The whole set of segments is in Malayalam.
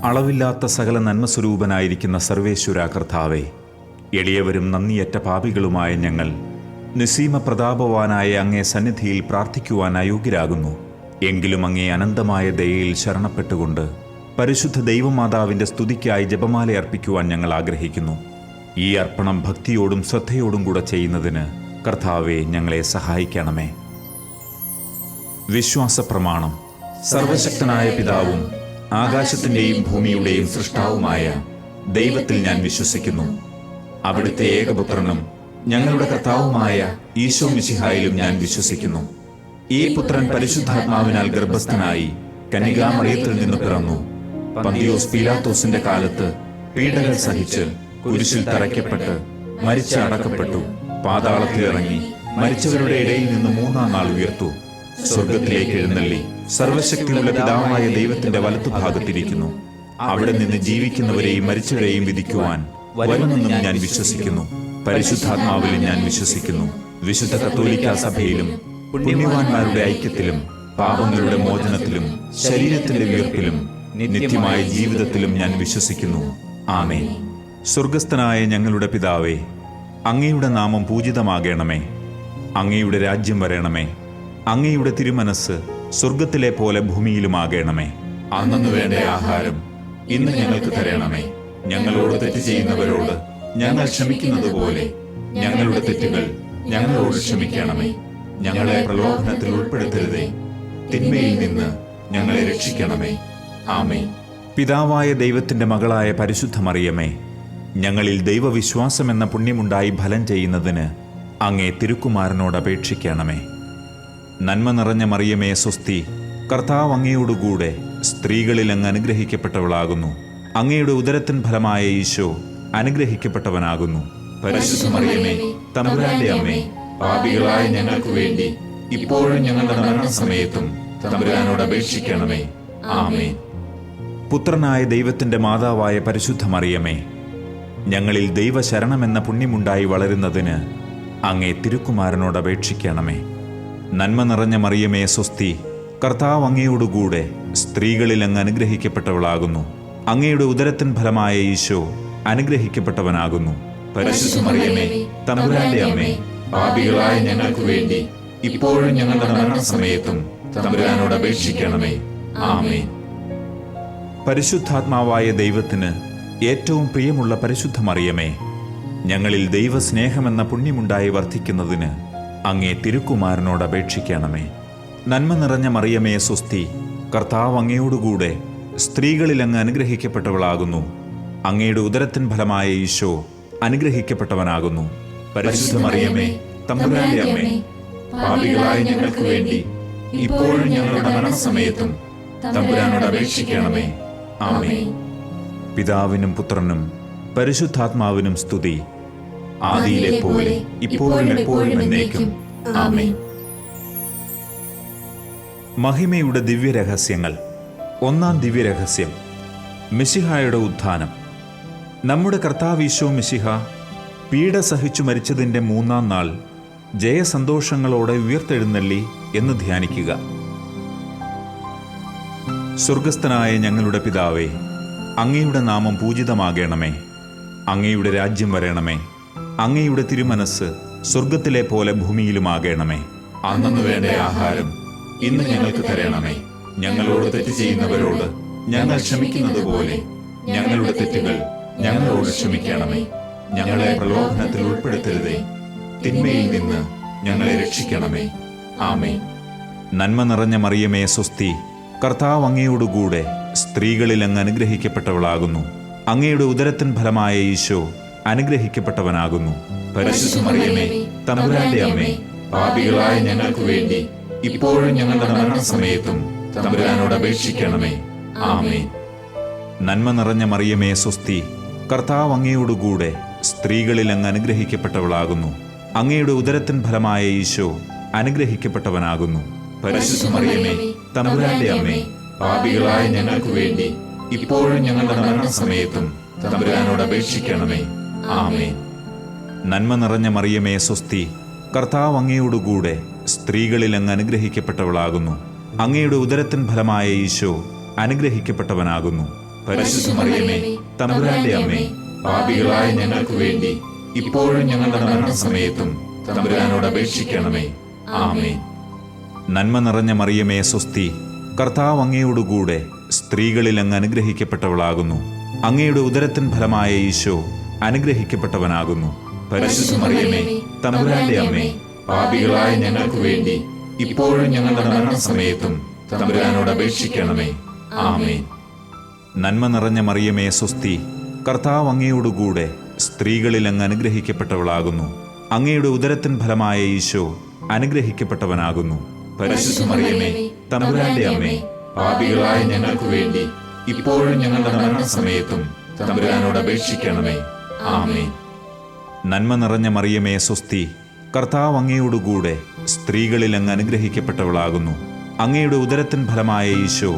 അളവില്ലാത്ത സകല നന്മസ്വരൂപനായിരിക്കുന്ന സർവേശ്വര കർത്താവേ, എളിയവരും നന്ദിയറ്റ പാപികളുമായ ഞങ്ങൾ നിസ്സീമ പ്രതാപവാനായ അങ്ങേ സന്നിധിയിൽ പ്രാർത്ഥിക്കുവാൻ അയോഗ്യരാകുന്നു. എങ്കിലും അങ്ങേ അനന്തമായ ദയയിൽ ശരണപ്പെട്ടുകൊണ്ട് പരിശുദ്ധ ദൈവമാതാവിൻ്റെ സ്തുതിക്കായി ജപമാല അർപ്പിക്കുവാൻ ഞങ്ങൾ ആഗ്രഹിക്കുന്നു. ഈ അർപ്പണം ഭക്തിയോടും ശ്രദ്ധയോടും കൂടെ ചെയ്യുന്നതിന് കർത്താവെ ഞങ്ങളെ സഹായിക്കണമേ. വിശ്വാസ പ്രമാണം. സർവശക്തനായ പിതാവും ആകാശത്തിൻ്റെയും ഭൂമിയുടെയും സൃഷ്ടാവുമായ ദൈവത്തിൽ ഞാൻ വിശ്വസിക്കുന്നു. അവിടുത്തെ ഏകപുത്രനും ഞങ്ങളുടെ കർത്താവുമായ ഈശോ മിശിഹായിലും ഞാൻ വിശ്വസിക്കുന്നു. ഈ പുത്രൻ പരിശുദ്ധാത്മാവിനാൽ ഗർഭസ്ഥനായി കന്യകാമറിയത്തിൽ നിന്ന് പിറന്നു. പന്തിയോസ് പീലാത്തോസിന്റെ കാലത്ത് പീഡകൾ സഹിച്ച് കുരിശിൽ തറയ്ക്കപ്പെട്ട് മരിച്ച് അടക്കപ്പെട്ടു. പാതാളത്തിലിറങ്ങി മരിച്ചവരുടെ ഇടയിൽ നിന്ന് മൂന്നാം നാൾ ഉയർത്തു. സ്വർഗത്തിലേക്ക് എഴുന്നള്ളി സർവശക്തിയുള്ള പിതാവായ ദൈവത്തിന്റെ വലത്തുഭാഗത്തിരിക്കുന്നു. അവിടെ നിന്ന് ജീവിക്കുന്നവരെയും മരിച്ചവരെയും വിധിക്കുവാൻ വരുമെന്നും ഞാൻ വിശ്വസിക്കുന്നു. പരിശുദ്ധാത്മാവിലും ഞാൻ വിശ്വസിക്കുന്നു. വിശുദ്ധ കത്തോലിക്കാ സഭയിലും പുണ്യവാന്മാരുടെ ഐക്യത്തിലും പാപങ്ങളുടെ മോചനത്തിലും ശരീരത്തിന്റെ ഉയർപ്പിലും നിത്യമായ ജീവിതത്തിലും ഞാൻ വിശ്വസിക്കുന്നു. ആമേൻ. സ്വർഗസ്ഥനായ ഞങ്ങളുടെ പിതാവേ, അങ്ങയുടെ നാമം പൂജിതമാകണമേ. അങ്ങയുടെ രാജ്യം വരണമേ. അങ്ങയുടെ തിരുമനസ് സ്വർഗത്തിലെ പോലെ ഭൂമിയിലുമാകണമേ. അന്നു വേണ്ട ആഹാരം ഇന്ന് ഞങ്ങൾക്ക് തരണമേ. ഞങ്ങളോട് തെറ്റ് ചെയ്യുന്നവരോട് ഞങ്ങൾ ക്ഷമിക്കുന്നത് പോലെ ഞങ്ങളുടെ തെറ്റുകൾ ഞങ്ങളോട് ക്ഷമിക്കണമേ. ഞങ്ങളെ പ്രലോഭനത്തിൽ ഉൾപ്പെടുത്തരുതേ, തിന്മയിൽ നിന്ന് ഞങ്ങളെ രക്ഷിക്കണമേ. ആമേൻ. പിതാവായ ദൈവത്തിന്റെ മകളായ പരിശുദ്ധ മറിയമേ, ഞങ്ങളിൽ ദൈവവിശ്വാസം എന്ന പുണ്യമുണ്ടായി ഫലം ചെയ്യുന്നതിന് അങ്ങേ തിരുക്കുമാരനോട് അപേക്ഷിക്കണമേ. നന്മ നിറഞ്ഞ മറിയമേ സ്വസ്തി, കർത്താവ് അങ്ങയോടുകൂടെ സ്ത്രീകളിൽ അങ്ങ് അനുഗ്രഹിക്കപ്പെട്ടവളാകുന്നു. അങ്ങയുടെ ഉദരത്തിൻ ഫലമായ ഈശോ അനുഗ്രഹിക്കപ്പെട്ടവനാകുന്നു. പരിശുദ്ധ മറിയമേ, തമ്പുരാന്റെ അമ്മേ, പാപികളായ ഞങ്ങൾക്ക് വേണ്ടി ഇപ്പോഴും ഞങ്ങളുടെ മരണസമയത്തും തമ്പുരാനോട് അപേക്ഷിക്കണമേ. ആമേൻ. പുത്രനായ ദൈവത്തിന്റെ മാതാവായ പരിശുദ്ധ മറിയമേ, ഞങ്ങളിൽ ദൈവശരണമെന്ന പുണ്യമുണ്ടായി വളരുന്നതിന് അങ്ങേ തിരുക്കുമാരനോട് അപേക്ഷിക്കണമേ. നന്മ നിറഞ്ഞ മറിയമേ സ്വസ്തി, കർത്താവ് അങ്ങയോടുകൂടെ സ്ത്രീകളിൽ അങ്ങ് അനുഗ്രഹിക്കപ്പെട്ടവളാകുന്നു. അങ്ങയുടെ ഉദരത്തിൻ ഫലമായ ഈശോ അനുഗ്രഹിക്കപ്പെട്ടവനാകുന്നു. പരിശുദ്ധ മറിയമേ, തമ്പുരാന്റെ അമ്മേ, പാപികളായ ഞങ്ങൾക്ക് വേണ്ടി ഇപ്പോഴും ഞങ്ങളുടെ മരണസമയത്തും തമ്പുരാനോട് അപേക്ഷിക്കണമേ. ആമേൻ. പരിശുദ്ധാത്മാവായ ദൈവത്തിന് ഏറ്റവും പ്രിയമുള്ള പരിശുദ്ധ മറിയമേ, ഞങ്ങളിൽ ദൈവസ്നേഹമെന്ന പുണ്യമുണ്ടായി വർദ്ധിക്കുന്നതിന് അങ്ങേ തിരുക്കുമാരനോട് അപേക്ഷിക്കണമേ. നന്മ നിറഞ്ഞ മറിയമേ സ്വസ്തി, കർത്താവ് അങ്ങയോടുകൂടെ സ്ത്രീകളിൽ അങ്ങ് അനുഗ്രഹിക്കപ്പെട്ടവളാകുന്നു. അങ്ങയുടെ ഉദരത്തിൻ ഫലമായ ഈശോ അനുഗ്രഹിക്കപ്പെട്ടവനാകുന്നു. പരിശുദ്ധ മറിയമേ, തമ്പുരാന്റെ അമ്മേ, പാപികളായ ഞങ്ങൾക്ക് വേണ്ടി ഇപ്പോഴും ഞങ്ങളുടെ മരണസമയത്തും തമ്പുരാനോട് അപേക്ഷിക്കണമേ. ആമേൻ. പിതാവിനും പുത്രനും പരിശുദ്ധാത്മാവിനും സ്തുതി, ആദിയിലെ പോലെ ഇപ്പോഴും എപ്പോഴും എന്നേക്കും. ആമേൻ. മഹിമയുടെ ദിവ്യരഹസ്യങ്ങൾ. ഒന്നാം ദിവ്യരഹസ്യം, മിശിഹായുടെ ഉത്ഥാനം. നമ്മുടെ കർത്താവ് ഈശോ മിശിഹ പീഡ സഹിച്ചു മരിച്ചതിൻ്റെ മൂന്നാം നാൾ ജയസന്തോഷങ്ങളോടെ ഉയർത്തെഴുന്നള്ളി എന്ന് ധ്യാനിക്കുക. സ്വർഗസ്ഥനായ ഞങ്ങളുടെ പിതാവേ, അങ്ങയുടെ നാമം പൂജിതമാകണമേ. അങ്ങയുടെ രാജ്യം വരണമേ. അങ്ങയുടെ തിരുമനസ് സ്വർഗത്തിലെ പോലെ ഭൂമിയിലുമാകണമേ. അന്നു വേണ്ട ആഹാരം ഇന്ന് ഞങ്ങൾക്ക് തരണമേ. ഞങ്ങളോട് തെറ്റ് ചെയ്യുന്നവരോട് ഞങ്ങൾ ക്ഷമിക്കുന്നത് പോലെ ഞങ്ങളുടെ തെറ്റുകൾ ഞങ്ങളോട് ക്ഷമിക്കണമേ. ഞങ്ങളെ പ്രലോഭനത്തിൽ ഉൾപ്പെടുത്തരുതേ, തിന്മയിൽ നിന്ന് ഞങ്ങളെ രക്ഷിക്കണമേ. ആമേൻ. നന്മ നിറഞ്ഞ മറിയമേ സ്വസ്തി, കർത്താവ് അങ്ങയോടുകൂടെ സ്ത്രീകളിൽ അങ്ങ് അനുഗ്രഹിക്കപ്പെട്ടവളാകുന്നു. അങ്ങയുടെ ഉദരത്തിൻ ഫലമായ ഈശോ അനുഗ്രഹിക്കപ്പെട്ടവനാകുന്നു. പരിശുദ്ധ മറിയമേ, തമ്പുരാന്റെ അമ്മേ, പാപികളായ ഞങ്ങൾക്ക് വേണ്ടി ഇപ്പോഴും ഞങ്ങളുടെ മരണസമയത്തും തമ്പുരാനോട് അപേക്ഷിക്കണമേ. ആമേൻ. നന്മ നിറഞ്ഞ മറിയമേ സ്വസ്തി, കർത്താവ് അങ്ങയോടുകൂടെ സ്ത്രീകളിൽ അങ്ങ് അനുഗ്രഹിക്കപ്പെട്ടവളാകുന്നു. അങ്ങയുടെ ഉദരത്തിൻ ഫലമായ ഈശോ അനുഗ്രഹിക്കപ്പെട്ടവനാകുന്നു. പരിശുദ്ധ മറിയമേ, തമ്പുരാന്റെ അമ്മേ, പാപികളായ ഞങ്ങൾക്ക് വേണ്ടി ഇപ്പോഴും ഞങ്ങളുടെ മരണസമയത്തും തമ്പുരാനോട് അപേക്ഷിക്കണമേ. ആമേൻ. നന്മ നിറഞ്ഞ മറിയമേ സ്വസ്തി, കർത്താവ് അങ്ങയോടുകൂടെ സ്ത്രീകളിൽ അങ്ങ് അനുഗ്രഹിക്കപ്പെട്ടവളാകുന്നു. അങ്ങയുടെ ഉദരത്തിൻ ഫലമായ ഈശോ അനുഗ്രഹിക്കപ്പെട്ടവനാകുന്നു. പരിശുദ്ധ മറിയമേ തമ്പുരാന്റെ അമ്മേ, പാപികളായ ഞങ്ങൾക്ക് വേണ്ടി ഇപ്പോഴും ഞങ്ങളുടെ മരണസമയത്തും തമ്പുരാനോട് അപേക്ഷിക്കണമേ. ആമേൻ. നന്മ നിറഞ്ഞ മറിയമേ സ്വസ്തി, കർത്താവ് അങ്ങയോടുകൂടെ സ്ത്രീകളിൽ അങ്ങ് അനുഗ്രഹിക്കപ്പെട്ടവളാകുന്നു. അങ്ങയുടെ ഉദരത്തിൻ ഫലമായ ഈശോ അനുഗ്രഹിക്കപ്പെട്ടവനാകുന്നു. പരിശുദ്ധ മറിയമേ തമ്പുരാന്റെ അമ്മേ, പാപികളായ ഞങ്ങൾക്ക് വേണ്ടി ഇപ്പോഴും ഞങ്ങളുടെ മരണസമയത്തും തമ്പുരാനോട് അപേക്ഷിക്കണമേ. ആമേൻ. നന്മ നിറഞ്ഞ മറിയമേ സ്വസ്തി, കർത്താവ് അങ്ങയോടുകൂടെ സ്ത്രീകളിൽ അങ്ങ് അനുഗ്രഹിക്കപ്പെട്ടവളാകുന്നു. അങ്ങയുടെ ഉദരത്തിൻ ഫലമായ ഈശോ അനുഗ്രഹിക്കപ്പെട്ടവനാകുന്നു. പരിശുദ്ധ മറിയമേ തമ്പുരാന്റെ അമ്മേ, പാപികളായ ഞങ്ങൾക്ക് വേണ്ടി ഇപ്പോഴും ഞങ്ങളുടെ മരണസമയത്തും തമ്പുരാനോട് അപേക്ഷിക്കണമേ. ആമേൻ. നന്മ നിറഞ്ഞ മറിയമേ സ്വസ്തി, കർത്താവ് അങ്ങയോടുകൂടെ സ്ത്രീകളിൽ അങ്ങ് അനുഗ്രഹിക്കപ്പെട്ടവളാകുന്നു. അങ്ങയുടെ ഉദരത്തിൻ ഫലമായ ഈശോ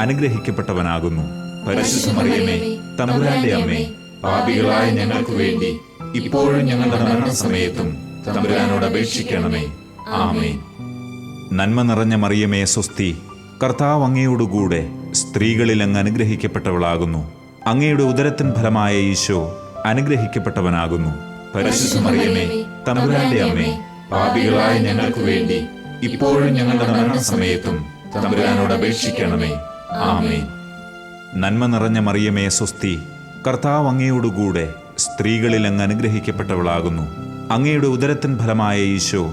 അനുഗ്രഹിക്കപ്പെട്ടവനാകുന്നു. പരിശുദ്ധ മറിയമേ തമ്പുരാന്റെ അമ്മേ, പാപികളായ ഞങ്ങൾക്ക് വേണ്ടി ഇപ്പോഴും ഞങ്ങളുടെ മരണസമയത്തും തമ്പുരാനോട് അപേക്ഷിക്കണമേ. ആമേൻ. നന്മ നിറഞ്ഞ മറിയമേ സ്വസ്തി, കർത്താവ് അങ്ങയോടുകൂടെ സ്ത്രീകളിൽ അങ്ങ് അനുഗ്രഹിക്കപ്പെട്ടവളാകുന്നു. അങ്ങയുടെ ഉദരത്തിൻ ഫലമായ ഈശോ അനുഗ്രഹിക്കപ്പെട്ടവനാകുന്നു. പരിശുദ്ധ മറിയമേ തമ്പുരാന്റെ അമ്മേ, പാപികളായ ഞങ്ങൾക്ക് വേണ്ടി ഇപ്പോഴും ഞങ്ങളുടെ മരണസമയത്തും തമ്പുരാനോട് അപേക്ഷിക്കണമേ. ആമേൻ. നന്മ നിറഞ്ഞ മറിയമേ സ്വസ്തി, കർത്താവ് അങ്ങയോടുകൂടെ സ്ത്രീകളിൽ അങ്ങ് അനുഗ്രഹിക്കപ്പെട്ടവളാകുന്നു. അങ്ങയുടെ ഉദരത്തിൻ ഫലമായ ഈശോ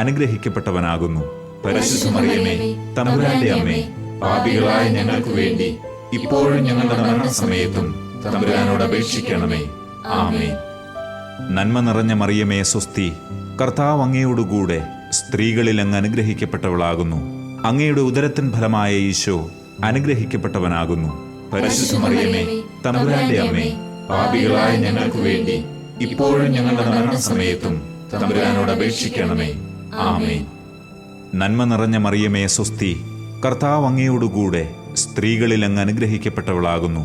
അനുഗ്രഹിക്കപ്പെട്ടവനാകുന്നു. പരിശുദ്ധ മറിയമേ തമ്പുരാന്റെ അമ്മേ, പാപികളായ ഞങ്ങൾക്ക് വേണ്ടി ഇപ്പോഴും ഞങ്ങളുടെ മരണസമയത്തും തമ്പുരാനോട് അപേക്ഷിക്കണമേ. ആമേൻ. നന്മ നിറഞ്ഞ മറിയമേ സ്വസ്തി, കർത്താവ് അങ്ങയോടുകൂടെ സ്ത്രീകളിൽ അങ്ങ് അനുഗ്രഹിക്കപ്പെട്ടവളാകുന്നു. അങ്ങയുടെ ഉദരത്തിൻ ഫലമായ ഈശോ അനുഗ്രഹിക്കപ്പെട്ടവനാകുന്നു. പരിശുദ്ധ മറിയമേ തമ്പുരാന്റെ അമ്മേ, പാപികളായ ഞങ്ങൾക്ക് വേണ്ടി ഇപ്പോഴും ഞങ്ങളുടെ മരണസമയത്തും തമ്പുരാനോട് അപേക്ഷിക്കണമേ. ആമേൻ. നന്മ നിറഞ്ഞ മറിയമേ സ്വസ്തി, കർത്താവ് അങ്ങയോടുകൂടെ സ്ത്രീകളിൽ അങ്ങ് അനുഗ്രഹിക്കപ്പെട്ടവളാകുന്നു.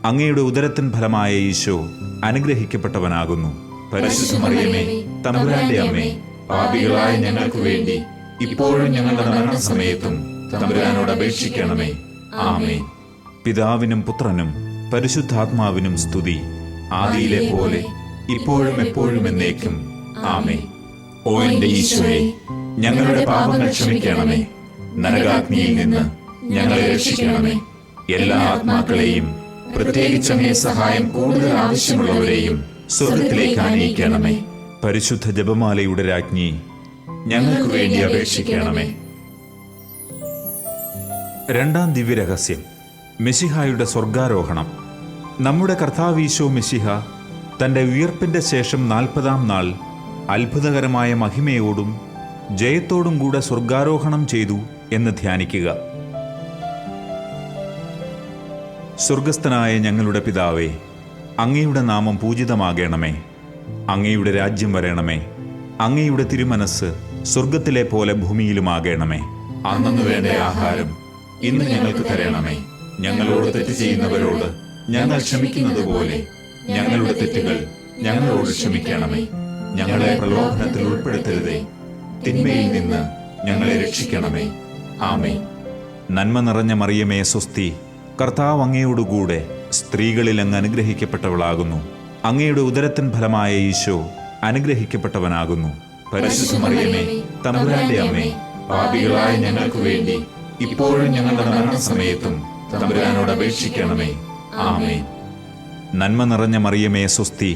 അങ്ങയുടെ ഉദരത്തിൻ ഫലമായ ഈശോ അനുഗ്രഹിക്കപ്പെട്ടവനാകുന്നു. പരിശുദ്ധ മറിയമേ തമ്പുരാന്റെ അമ്മേ, പാപികളായ ഞങ്ങൾക്ക് വേണ്ടി ഇപ്പോഴും ഞങ്ങളുടെ മരണസമയത്തും തമ്പുരാനോട് അപേക്ഷിക്കണമേ. ആമേൻ. പിതാവിനും പുത്രനും പരിശുദ്ധാത്മാവിനും സ്തുതി, ആദിയിലെ പോലെ ഇപ്പോഴും എപ്പോഴും എന്നേക്കും. ആമേൻ. ഓ എന്റെ ഈശോയെ, ഞങ്ങളുടെ പാപങ്ങൾ ക്ഷമിക്കണമേ. നരകാഗ്നിയിൽ നിന്ന് ഞങ്ങളെ രക്ഷിക്കണമേ. എല്ലാ ആത്മാക്കളെയും, പ്രത്യേകിച്ച് അങ്ങേ സഹായം കൂടുതൽ ആവശ്യമുള്ളവരെയും സ്വർഗത്തിലേക്ക് ആനയിക്കണമേ. പരിശുദ്ധ ജപമാലയുടെ രാജ്ഞി, ഞങ്ങൾക്ക് വേണ്ടി അപേക്ഷിക്കണമേ. രണ്ടാം ദിവ്യരഹസ്യം, മെശിഹായുടെ സ്വർഗാരോഹണം. നമ്മുടെ കർത്താവീശോ മെശിഹ തൻ്റെ ഉയർപ്പിൻ്റെ ശേഷം 40-ാം നാൾ അത്ഭുതകരമായ മഹിമയോടും ജയത്തോടും കൂടെ സ്വർഗാരോഹണം ചെയ്തു എന്ന് ധ്യാനിക്കുക. സ്വർഗസ്ഥനായ ഞങ്ങളുടെ പിതാവേ, അങ്ങയുടെ നാമം പൂജിതമാകണമേ. അങ്ങയുടെ രാജ്യം വരണമേ. അങ്ങയുടെ തിരുമനസ് സ്വർഗത്തിലെ പോലെ ഭൂമിയിലുമാകണമേ. അന്നു വേണ്ട ആഹാരം ഇന്ന് ഞങ്ങൾക്ക് തരണമേ. ഞങ്ങളോട് തെറ്റ് ചെയ്യുന്നവരോട് ഞങ്ങൾ ക്ഷമിക്കുന്നത് പോലെ ഞങ്ങളുടെ തെറ്റുകൾ ഞങ്ങളോട് ക്ഷമിക്കണമേ. ഞങ്ങളെ പ്രലോഭനത്തിൽ ഉൾപ്പെടുത്തരുതേ, തിന്മയിൽ നിന്ന് ഞങ്ങളെ രക്ഷിക്കണമേ. ആമേൻ. നന്മ നിറഞ്ഞ മറിയമേ സ്വസ്തി, കർത്താവ് അങ്ങയോടുകൂടെ സ്ത്രീകളിൽ അങ്ങ് അനുഗ്രഹിക്കപ്പെട്ടവളാകുന്നു. അങ്ങയുടെ ഉദരത്തിൻ ഫലമായ ഈശോ അനുഗ്രഹിക്കപ്പെട്ടവനാകുന്നു. പരിശുദ്ധ മറിയമേ തമ്പുരാന്റെ അമ്മേ, പാപികളായ ഞങ്ങൾക്ക് വേണ്ടി ഇപ്പോഴും ഞങ്ങളുടെ മരണസമയത്തും തമ്പുരാനോട് അപേക്ഷിക്കണമേ. ആമേൻ. നന്മ നിറഞ്ഞ മറിയമേ സ്വസ്തി,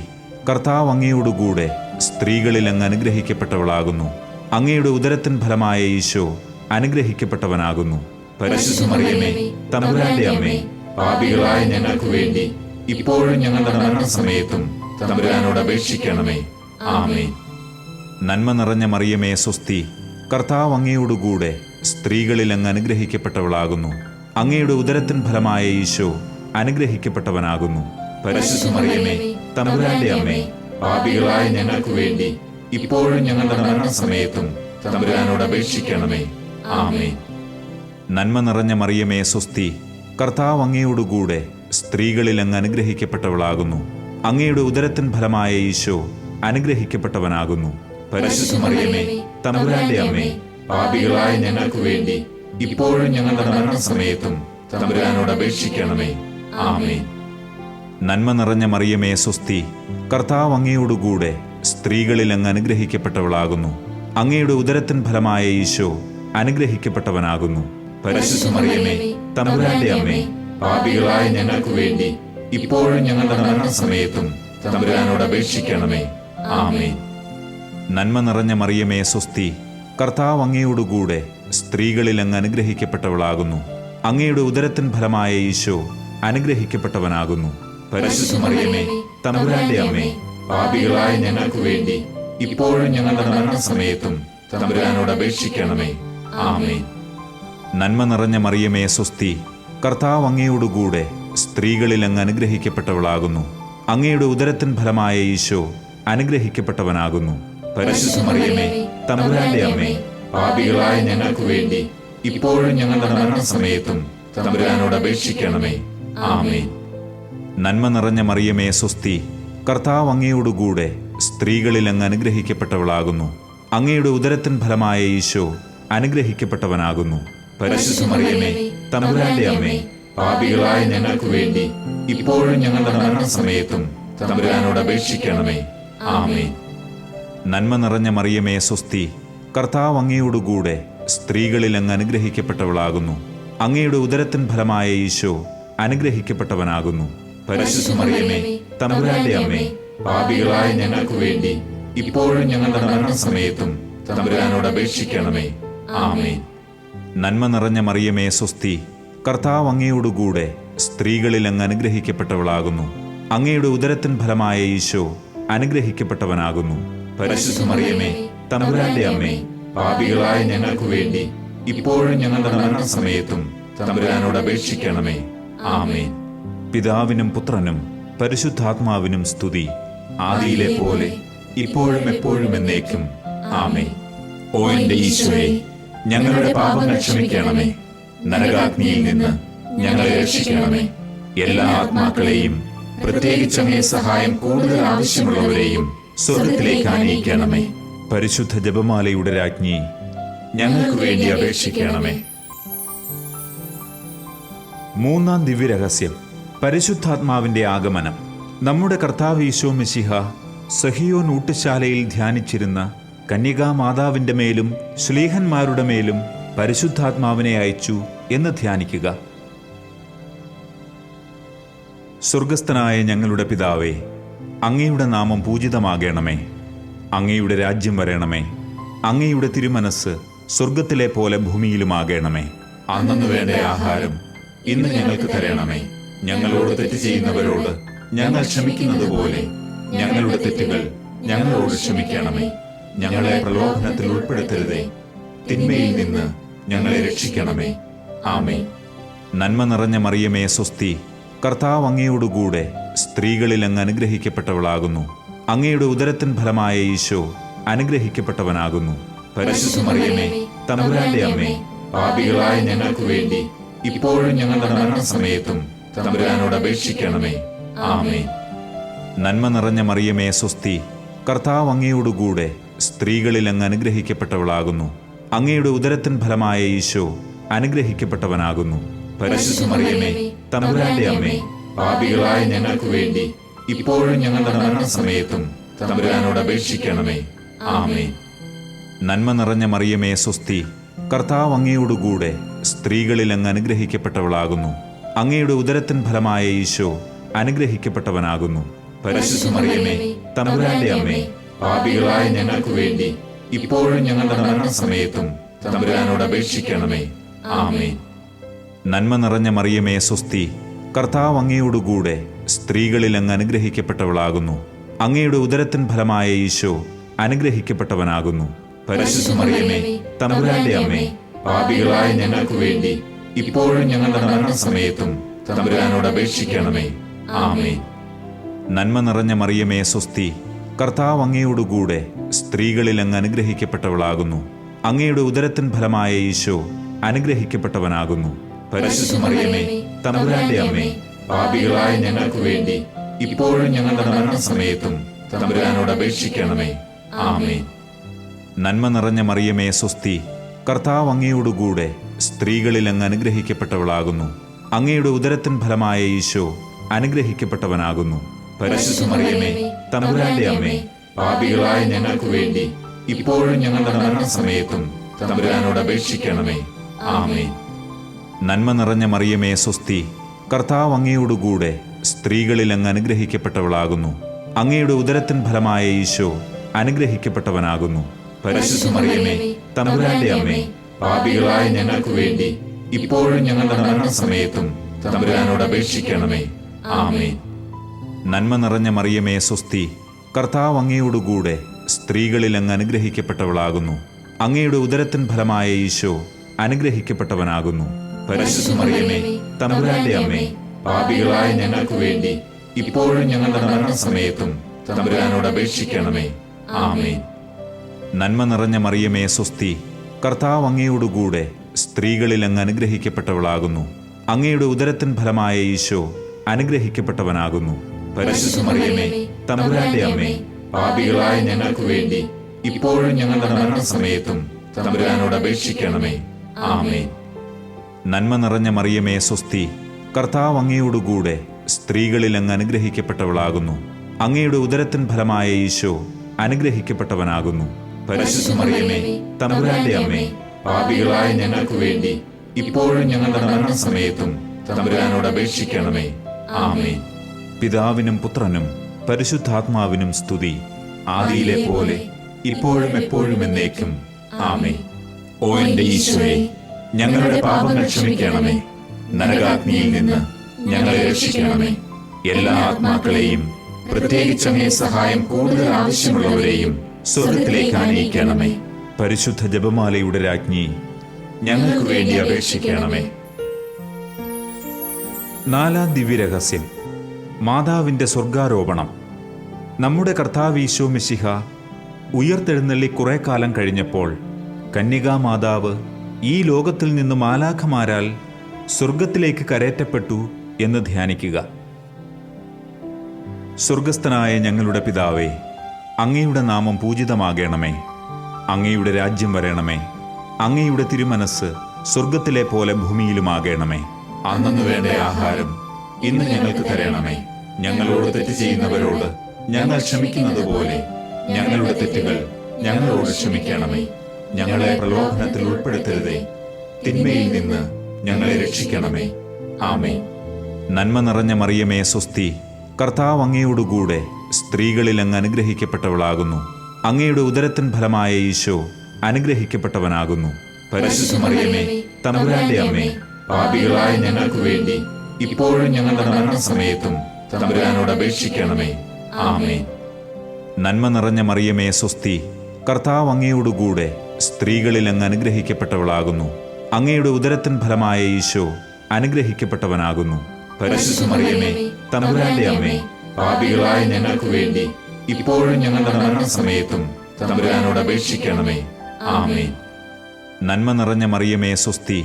കർത്താവ് അങ്ങയോടുകൂടെ സ്ത്രീകളിൽ അങ്ങ് അനുഗ്രഹിക്കപ്പെട്ടവളാകുന്നു. അങ്ങയുടെ ഉദരത്തിൻ ഫലമായ ഈശോ അനുഗ്രഹിക്കപ്പെട്ടവനാകുന്നു. പരിശുദ്ധ മറിയമേ തമ്പുരാന്റെ അമ്മേ, പാപികളായ ഞങ്ങൾക്ക് വേണ്ടി ഇപ്പോഴും ഞങ്ങളുടെ മരണസമയത്തും തമ്പുരാനോട് അപേക്ഷിക്കണമേ. ആമേൻ. നന്മ നിറഞ്ഞ മറിയമേ സ്വസ്തി, കർത്താവ് അങ്ങയോടുകൂടെ സ്ത്രീകളിൽ അങ്ങ് അനുഗ്രഹിക്കപ്പെട്ടവളാകുന്നു. അങ്ങയുടെ ഉദരത്തിൻ ഫലമായ ഈശോ അനുഗ്രഹിക്കപ്പെട്ടവനാകുന്നു. പരിശുദ്ധ മറിയമേ തമ്പുരാന്റെ അമ്മേ, പാപികളായ ഞങ്ങൾക്ക് വേണ്ടി ഇപ്പോഴും ഞങ്ങളുടെ മരണസമയത്തും തമ്പുരാനോട് അപേക്ഷിക്കണമേ. ആമേൻ. നന്മ നിറഞ്ഞ മറിയമേ സ്വസ്തി, കർത്താവ് അങ്ങയോടുകൂടെ സ്ത്രീകളിൽ അങ്ങ് അനുഗ്രഹിക്കപ്പെട്ടവളാകുന്നു. അങ്ങയുടെ ഉദരത്തിൻ ഫലമായ ഈശോ അനുഗ്രഹിക്കപ്പെട്ടവനാകുന്നു. പരിശുദ്ധ മറിയമേ തമ്പുരാന്റെ അമ്മേ, പാപികളായ ഞങ്ങൾക്ക് വേണ്ടി ഇപ്പോഴും ഞങ്ങളുടെ മരണസമയത്തും തമ്പുരാനോട് അപേക്ഷിക്കണമേ. ആമേൻ. നന്മ നിറഞ്ഞ മറിയമേ സ്വസ്തി, കർത്താവ് അങ്ങയോടുകൂടെ സ്ത്രീകളിൽ അങ്ങ് അനുഗ്രഹിക്കപ്പെട്ടവളാകുന്നു. അങ്ങയുടെ ഉദരത്തിൻ ഫലമായ ഈശോ അനുഗ്രഹിക്കപ്പെട്ടവനാകുന്നു. പരിശുദ്ധ മറിയമേ, തമ്പുരാന്റെ അമ്മേ, പാപികളായ ഞങ്ങൾക്ക് വേണ്ടി ഇപ്പോഴും ഞങ്ങളുടെ മരണസമയത്തും തമ്പുരാനോട് അപേക്ഷിക്കണമേ. ആമേൻ. നന്മ നിറഞ്ഞ മറിയമേ സ്വസ്തി, കർത്താവ് അങ്ങയോടുകൂടെ സ്ത്രീകളിൽ അങ്ങ് അനുഗ്രഹിക്കപ്പെട്ടവളാകുന്നു. അങ്ങയുടെ ഉദരത്തിൻ ഫലമായ ഈശോ അനുഗ്രഹിക്കപ്പെട്ടവനാകുന്നു. പരിശുദ്ധ മറിയമേ, തമ്പുരാന്റെ അമ്മേ, പാപികളായ ഞങ്ങൾക്ക് വേണ്ടി ഇപ്പോഴും ഞങ്ങളുടെ മരണസമയത്തും തമ്പുരാനോട് അപേക്ഷിക്കണമേ. ആമേൻ. നന്മ നിറഞ്ഞ മറിയമേ സ്വസ്തി, കർത്താവ് അങ്ങയോടുകൂടെ സ്ത്രീകളിൽ അങ്ങ് അനുഗ്രഹിക്കപ്പെട്ടവളാകുന്നു. അങ്ങയുടെ ഉദരത്തിൻ ഫലമായ ഈശോ അനുഗ്രഹിക്കപ്പെട്ടവനാകുന്നു. പരിശുദ്ധ മറിയമേ, തമ്പുരാന്റെ അമ്മേ, പാപികളായ ഞങ്ങൾക്ക് വേണ്ടി ഇപ്പോഴും ഞങ്ങളുടെ മരണസമയത്തും തമ്പുരാനോട് അപേക്ഷിക്കണമേ. ആമേൻ. നന്മ നിറഞ്ഞ മറിയമേ സ്വസ്തി, കർത്താവ് അങ്ങയോടുകൂടെ സ്ത്രീകളിൽ അങ്ങ് അനുഗ്രഹിക്കപ്പെട്ടവളാകുന്നു. അങ്ങയുടെ ഉദരത്തിൻ ഫലമായ ഈശോ അനുഗ്രഹിക്കപ്പെട്ടവനാകുന്നു. പരിശുദ്ധ മറിയമേ, തമ്പുരാന്റെ അമ്മേ, പാപികളായ ഞങ്ങൾക്ക് വേണ്ടി ഇപ്പോഴും ഞങ്ങളുടെ മരണസമയത്തും തമ്പുരാനോട് അപേക്ഷിക്കണമേ. ആമേൻ. നന്മ നിറഞ്ഞ മറിയമേ സ്വസ്തി, കർത്താവ് അങ്ങയോടുകൂടെ സ്ത്രീകളിൽ അങ്ങ് അനുഗ്രഹിക്കപ്പെട്ടവളാകുന്നു. അങ്ങയുടെ ഉദരത്തിൻ ഫലമായ ഈശോ അനുഗ്രഹിക്കപ്പെട്ടവനാകുന്നു. പരിശുദ്ധ മറിയമേ, തമ്പുരാന്റെ അമ്മേ, പാപികളായ ഞങ്ങൾക്ക് വേണ്ടി ഇപ്പോഴും ഞങ്ങളുടെ മരണസമയത്തും തമ്പുരാനോട് അപേക്ഷിക്കണമേ. ആമേൻ. നന്മ നിറഞ്ഞ മറിയമേ സ്വസ്തി, കർത്താവ് അങ്ങയോടുകൂടെ സ്ത്രീകളിൽ അങ്ങ് അനുഗ്രഹിക്കപ്പെട്ടവളാകുന്നു. അങ്ങയുടെ ഉദരത്തിൻ ഫലമായ ഈശോ അനുഗ്രഹിക്കപ്പെട്ടവനാകുന്നു. പരിശുദ്ധ മറിയമേ, തമ്പുരാന്റെ അമ്മേ, പാപികളായ ഞങ്ങൾക്ക് വേണ്ടി ഇപ്പോഴും ഞങ്ങളുടെ മരണസമയത്തും തമ്പുരാനോട് അപേക്ഷിക്കണമേ. ആമേൻ. പിതാവിനും പുത്രനും പരിശുദ്ധാത്മാവിനും സ്തുതി, ആദിയിലെ പോലെ ഇപ്പോഴും എപ്പോഴും എന്നേക്കും. ആമേൻ. ഓ എന്റെ ഈശോയെ, ഞങ്ങളുടെ പാപങ്ങൾ ക്ഷമിക്കണമേ. നരകാഗ്നിയിൽ നിന്ന് ഞങ്ങളെ രക്ഷിക്കണമേ. എല്ലാ ആത്മാക്കളെയും, പ്രത്യേകിച്ച് അങ്ങേ സഹായം കൂടുതൽ ആവശ്യമുള്ളവരെയും സ്വർഗത്തിലേക്ക് ആനയിക്കണമേ. പരിശുദ്ധ ജപമാലയുടെ രാജ്ഞി, ഞങ്ങൾക്ക് വേണ്ടി അപേക്ഷിക്കണമേ. മൂന്നാം ദിവ്യരഹസ്യം, പരിശുദ്ധാത്മാവിന്റെ ആഗമനം. നമ്മുടെ കർത്താവ് ഈശോ മിശിഹ സഹിയോൻ ഊട്ടുശാലയിൽ ധ്യാനിച്ചിരുന്ന കന്യകാമാതാവിന്റെ മേലും ശ്ലീഹന്മാരുടെ മേലും പരിശുദ്ധാത്മാവിനെ അയച്ചു എന്ന് ധ്യാനിക്കുക. സ്വർഗസ്ഥനായ ഞങ്ങളുടെ പിതാവേ, അങ്ങയുടെ നാമം പൂജിതമാകണമേ. അങ്ങയുടെ രാജ്യം വരണമേ. അങ്ങയുടെ തിരുമനസ് സ്വർഗത്തിലെ പോലെ ഭൂമിയിലുമാകണമേ. അന്നന്ന് വേണ്ട ആഹാരം ഇന്ന് ഞങ്ങൾക്ക് തരണമേ. ഞങ്ങളോട് തെറ്റ് ചെയ്യുന്നവരോട് ഞങ്ങൾ ക്ഷമിക്കുന്നത് പോലെ ഞങ്ങളുടെ തെറ്റുകൾ ഞങ്ങളോട് ക്ഷമിക്കണമേ. ഞങ്ങളെ പ്രലോഭനത്തിൽ ഉൾപ്പെടുത്തരുതേ, തിന്മയിൽ നിന്ന് ഞങ്ങളെ രക്ഷിക്കണമേ. ആമേൻ. നന്മ നിറഞ്ഞ മറിയമേ സ്വസ്തി, കർത്താവ് അങ്ങയോടുകൂടെ സ്ത്രീകളിൽ അങ്ങ് അനുഗ്രഹിക്കപ്പെട്ടവളാകുന്നു. അങ്ങയുടെ ഉദരത്തിൻ ഫലമായ ഈശോ അനുഗ്രഹിക്കപ്പെട്ടവനാകുന്നു. പരിശുദ്ധ മറിയമേ, തമ്പുരാന്റെ അമ്മേ, പാപികളായ ഞങ്ങൾക്ക് വേണ്ടി ഇപ്പോഴും ഞങ്ങളുടെ മരണസമയത്തും തമ്പുരാനോട് അപേക്ഷിക്കണമേ. ആമേൻ. നന്മ നിറഞ്ഞ മറിയമേ സ്വസ്തി, കർത്താവ് അങ്ങയോടുകൂടെ സ്ത്രീകളിൽ അങ്ങ് അനുഗ്രഹിക്കപ്പെട്ടവളാകുന്നു. അങ്ങയുടെ ഉദരത്തിൻ ഫലമായ ഈശോ അനുഗ്രഹിക്കപ്പെട്ടവനാകുന്നു. പരിശുദ്ധ മറിയമേ, തമ്പുരാന്റെ അമ്മേ, പാപികളായ ഞങ്ങൾക്ക് വേണ്ടി ഇപ്പോഴും ഞങ്ങളുടെ മരണസമയത്തും തമ്പുരാനോട് അപേക്ഷിക്കണമേ. ആമേൻ. നന്മ നിറഞ്ഞ മറിയമേ സ്വസ്തി, കർത്താവ് അങ്ങയോടുകൂടെ സ്ത്രീകളിൽ അങ്ങ് അനുഗ്രഹിക്കപ്പെട്ടവളാകുന്നു. അങ്ങയുടെ ഉദരത്തിൻ ഫലമായ ഈശോ അനുഗ്രഹിക്കപ്പെട്ടവനാകുന്നു. പരിശുദ്ധ മറിയമേ, തമ്പുരാന്റെ അമ്മേ, പാപികളായ ഞങ്ങൾക്ക് വേണ്ടി ഇപ്പോഴും ഞങ്ങളുടെ മരണസമയത്തും തമ്പുരാനോട് അപേക്ഷിക്കണമേ. ആമേൻ. നന്മ നിറഞ്ഞ മറിയമേ സ്വസ്തി, കർത്താവ് അങ്ങയോടുകൂടെ സ്ത്രീകളിൽ അങ്ങ് അനുഗ്രഹിക്കപ്പെട്ടവളാകുന്നു. അങ്ങയുടെ ഉദരത്തിൻ ഫലമായ ഈശോ അനുഗ്രഹിക്കപ്പെട്ടവനാകുന്നു. പരിശുദ്ധ മറിയമേ, തമ്പുരാന്റെ അമ്മേ, പാപികളായ ഞങ്ങൾക്ക് വേണ്ടി ഇപ്പോഴും ഞങ്ങളുടെ മരണസമയത്തും തമ്പുരാനോട് അപേക്ഷിക്കണമേ. ആമേൻ. നന്മ നിറഞ്ഞ മറിയമേ സ്വസ്തി, കർത്താവ് അങ്ങയോടുകൂടെ സ്ത്രീകളിൽ അങ്ങ് അനുഗ്രഹിക്കപ്പെട്ടവളാകുന്നു. അങ്ങയുടെ ഉദരത്തിൻ ഫലമായ ഈശോ അനുഗ്രഹിക്കപ്പെട്ടവനാകുന്നു. പരിശുദ്ധ മറിയമേ, തമ്പുരാന്റെ അമ്മേ, പാപികളായ ഞങ്ങൾക്ക് വേണ്ടി ഇപ്പോഴും ഞങ്ങളുടെ മരണസമയത്തും തമ്പുരാനോട് അപേക്ഷിക്കണമേ. ആമേൻ. നന്മ നിറഞ്ഞ മറിയമേ സ്വസ്തി, കർത്താവ് അങ്ങയോടുകൂടെ സ്ത്രീകളിൽ അങ്ങ് അനുഗ്രഹിക്കപ്പെട്ടവളാകുന്നു. അങ്ങയുടെ ഉദരത്തിൻ ഫലമായ ഈശോ അനുഗ്രഹിക്കപ്പെട്ടവനാകുന്നു. പരിശുദ്ധ മറിയമേ, തമ്പുരാന്റെ അമ്മേ, പാപികളായ ഞങ്ങൾക്ക് വേണ്ടി ഇപ്പോഴും ഞങ്ങളുടെ മരണസമയത്തും തമ്പുരാനോട് അപേക്ഷിക്കണമേ. ആമേൻ. നന്മ നിറഞ്ഞ മറിയമേ, സ്വസ്തി. കർത്താവ് അങ്ങയോടുകൂടെ സ്ത്രീകളിൽ അങ്ങ് അനുഗ്രഹിക്കപ്പെട്ടവളാകുന്നു. അങ്ങയുടെ ഉദരത്തിൻ ഫലമായ ഈശോ അനുഗ്രഹിക്കപ്പെട്ടവനാകുന്നു. പരിശുദ്ധ മറിയമേ, തമ്പുരാന്റെ അമ്മേ, പാപികളായ ഞങ്ങൾക്ക് വേണ്ടി ഇപ്പോഴും ഞങ്ങളുടെ മരണസമയത്തും തമ്പുരാനോട് അപേക്ഷിക്കണമേ. ആമേൻ. നന്മ നിറഞ്ഞ മറിയമേ, സ്വസ്തി. കർത്താവ് അങ്ങയോടുകൂടെ സ്ത്രീകളിൽ അങ്ങ് അനുഗ്രഹിക്കപ്പെട്ടവളാകുന്നു. അങ്ങയുടെ ഉദരത്തിൻ ഫലമായ ഈശോ അനുഗ്രഹിക്കപ്പെട്ടവനാകുന്നു. പരിശുദ്ധ മറിയമേ, തമ്പുരാന്റെ അമ്മേ, പാപികളായ ഞങ്ങൾക്ക് വേണ്ടി ഇപ്പോഴും ഞങ്ങളുടെ മരണസമയത്തും തമ്പുരാനോട് അപേക്ഷിക്കണമേ. ആമേൻ. നന്മ നിറഞ്ഞ മറിയമേ, സ്വസ്തി. കർത്താവ് അങ്ങയോടുകൂടെ സ്ത്രീകളിൽ അങ്ങ് അനുഗ്രഹിക്കപ്പെട്ടവളാകുന്നു. അങ്ങയുടെ ഉദരത്തിൻ ഫലമായ ഈശോ അനുഗ്രഹിക്കപ്പെട്ടവനാകുന്നു. പരിശുദ്ധ മറിയമേ, തമ്പുരാന്റെ അമ്മേ, പാപികളായ ഞങ്ങൾക്ക് വേണ്ടി ഇപ്പോഴും ഞങ്ങളുടെ മരണസമയത്തും തമ്പുരാനോട് അപേക്ഷിക്കണമേ. ആമേൻ. നന്മ നിറഞ്ഞ മറിയമേ, സ്വസ്തി. കർത്താവ് അങ്ങയോടുകൂടെ സ്ത്രീകളിൽ അങ്ങ് അനുഗ്രഹിക്കപ്പെട്ടവളാകുന്നു. അങ്ങയുടെ ഉദരത്തിൻ ഫലമായ ഈശോ അനുഗ്രഹിക്കപ്പെട്ടവനാകുന്നു. പരിശുദ്ധ മറിയമേ, തമ്പുരാന്റെ അമ്മേ, പാപികളായ ഞങ്ങൾക്ക് വേണ്ടി ഇപ്പോഴും ഞങ്ങളുടെ മരണസമയത്തും തമ്പുരാനോട് അപേക്ഷിക്കണമേ. ആമേൻ. പിതാവിനും പുത്രനും പരിശുദ്ധാത്മാവിനും സ്തുതി. ആദിയിലെ പോലെ ഇപ്പോഴും എപ്പോഴും എന്നേക്കും. ആമേൻ. ഓ എന്റെ ഈശോയെ, ഞങ്ങളുടെ പാപങ്ങൾ ക്ഷമിക്കണമേ. നരകാഗ്നിയിൽ നിന്ന് ഞങ്ങളെ രക്ഷിക്കണമേ. എല്ലാ ആത്മാക്കളെയും, പ്രത്യേകിച്ച് അങ്ങേ സഹായം കൂടുതൽ ആവശ്യമുള്ളവരെയും സ്വർഗത്തിലേക്ക് ആനയിക്കണമേ. പരിശുദ്ധ ജപമാലയുടെ രാജ്ഞി, ഞങ്ങൾക്ക് വേണ്ടി അപേക്ഷിക്കണമേ. നാലാം ദിവ്യരഹസ്യം, മാതാവിന്റെ സ്വർഗാരോപണം. നമ്മുടെ കർത്താവ് ഈശോ മിശിഹ ഉയർത്തെഴുന്നള്ളി കുറെ കാലം കഴിഞ്ഞപ്പോൾ കന്യകാമാതാവ് ഈ ലോകത്തിൽ നിന്ന് മാലാഖമാരാൽ സ്വർഗത്തിലേക്ക് കരേറ്റപ്പെട്ടു എന്ന് ധ്യാനിക്കുക. സ്വർഗസ്ഥനായ ഞങ്ങളുടെ പിതാവേ, അങ്ങയുടെ നാമം പൂജിതമാകണമേ. അങ്ങയുടെ രാജ്യം വരണമേ. അങ്ങയുടെ തിരുമനസ് സ്വർഗത്തിലെ പോലെ ഭൂമിയിലുമാകണമേ. അന്നന്ന് വേണ്ട ആഹാരം ഇന്ന് ഞങ്ങൾക്ക് തരണമേ. ഞങ്ങളോട് തെറ്റ് ചെയ്യുന്നവരോട് ഞങ്ങൾ ക്ഷമിക്കുന്നത് പോലെ ഞങ്ങളുടെ തെറ്റുകൾ ഞങ്ങളോട് ക്ഷമിക്കണമേ. ഞങ്ങളെ പ്രലോഭനത്തിൽ ഉൾപ്പെടുത്തരുതേ, തിന്മയിൽ നിന്ന് ഞങ്ങളെ രക്ഷിക്കണമേ. ആമേൻ. നന്മ നിറഞ്ഞ മറിയമേ, സ്വസ്തി. കർത്താവ് അങ്ങയോടുകൂടെ സ്ത്രീകളിൽ അങ്ങ് അനുഗ്രഹിക്കപ്പെട്ടവളാകുന്നു. അങ്ങയുടെ ഉദരത്തിൻ ഫലമായ ഈശോ അനുഗ്രഹിക്കപ്പെട്ടവനാകുന്നു. പരിശുദ്ധ മറിയമേ, തമ്പുരാന്റെ അമ്മേ, പാപികളായ ഞങ്ങൾക്ക് വേണ്ടി ഇപ്പോഴും ഞങ്ങളുടെ മരണസമയത്തും തമ്പുരാനോട് അപേക്ഷിക്കണമേ. ആമേൻ. നന്മ നിറഞ്ഞ മറിയമേ, സ്വസ്തി. കർത്താവ് അങ്ങയോടുകൂടെ സ്ത്രീകളിൽ അങ്ങ് അനുഗ്രഹിക്കപ്പെട്ടവളാകുന്നു. അങ്ങയുടെ ഉദരത്തിൻ ഫലമായ ഈശോ അനുഗ്രഹിക്കപ്പെട്ടവനാകുന്നു. പരിശുദ്ധ മറിയമേ, തമ്പുരാന്റെ അമ്മേ, പാപികളായ ഞങ്ങൾക്ക് വേണ്ടി ഇപ്പോഴും ഞങ്ങളുടെ മരണസമയത്തും തമ്പുരാനോട് അപേക്ഷിക്കണമേ. ആമേൻ. നന്മ നിറഞ്ഞ മറിയമേ, സ്വസ്തി.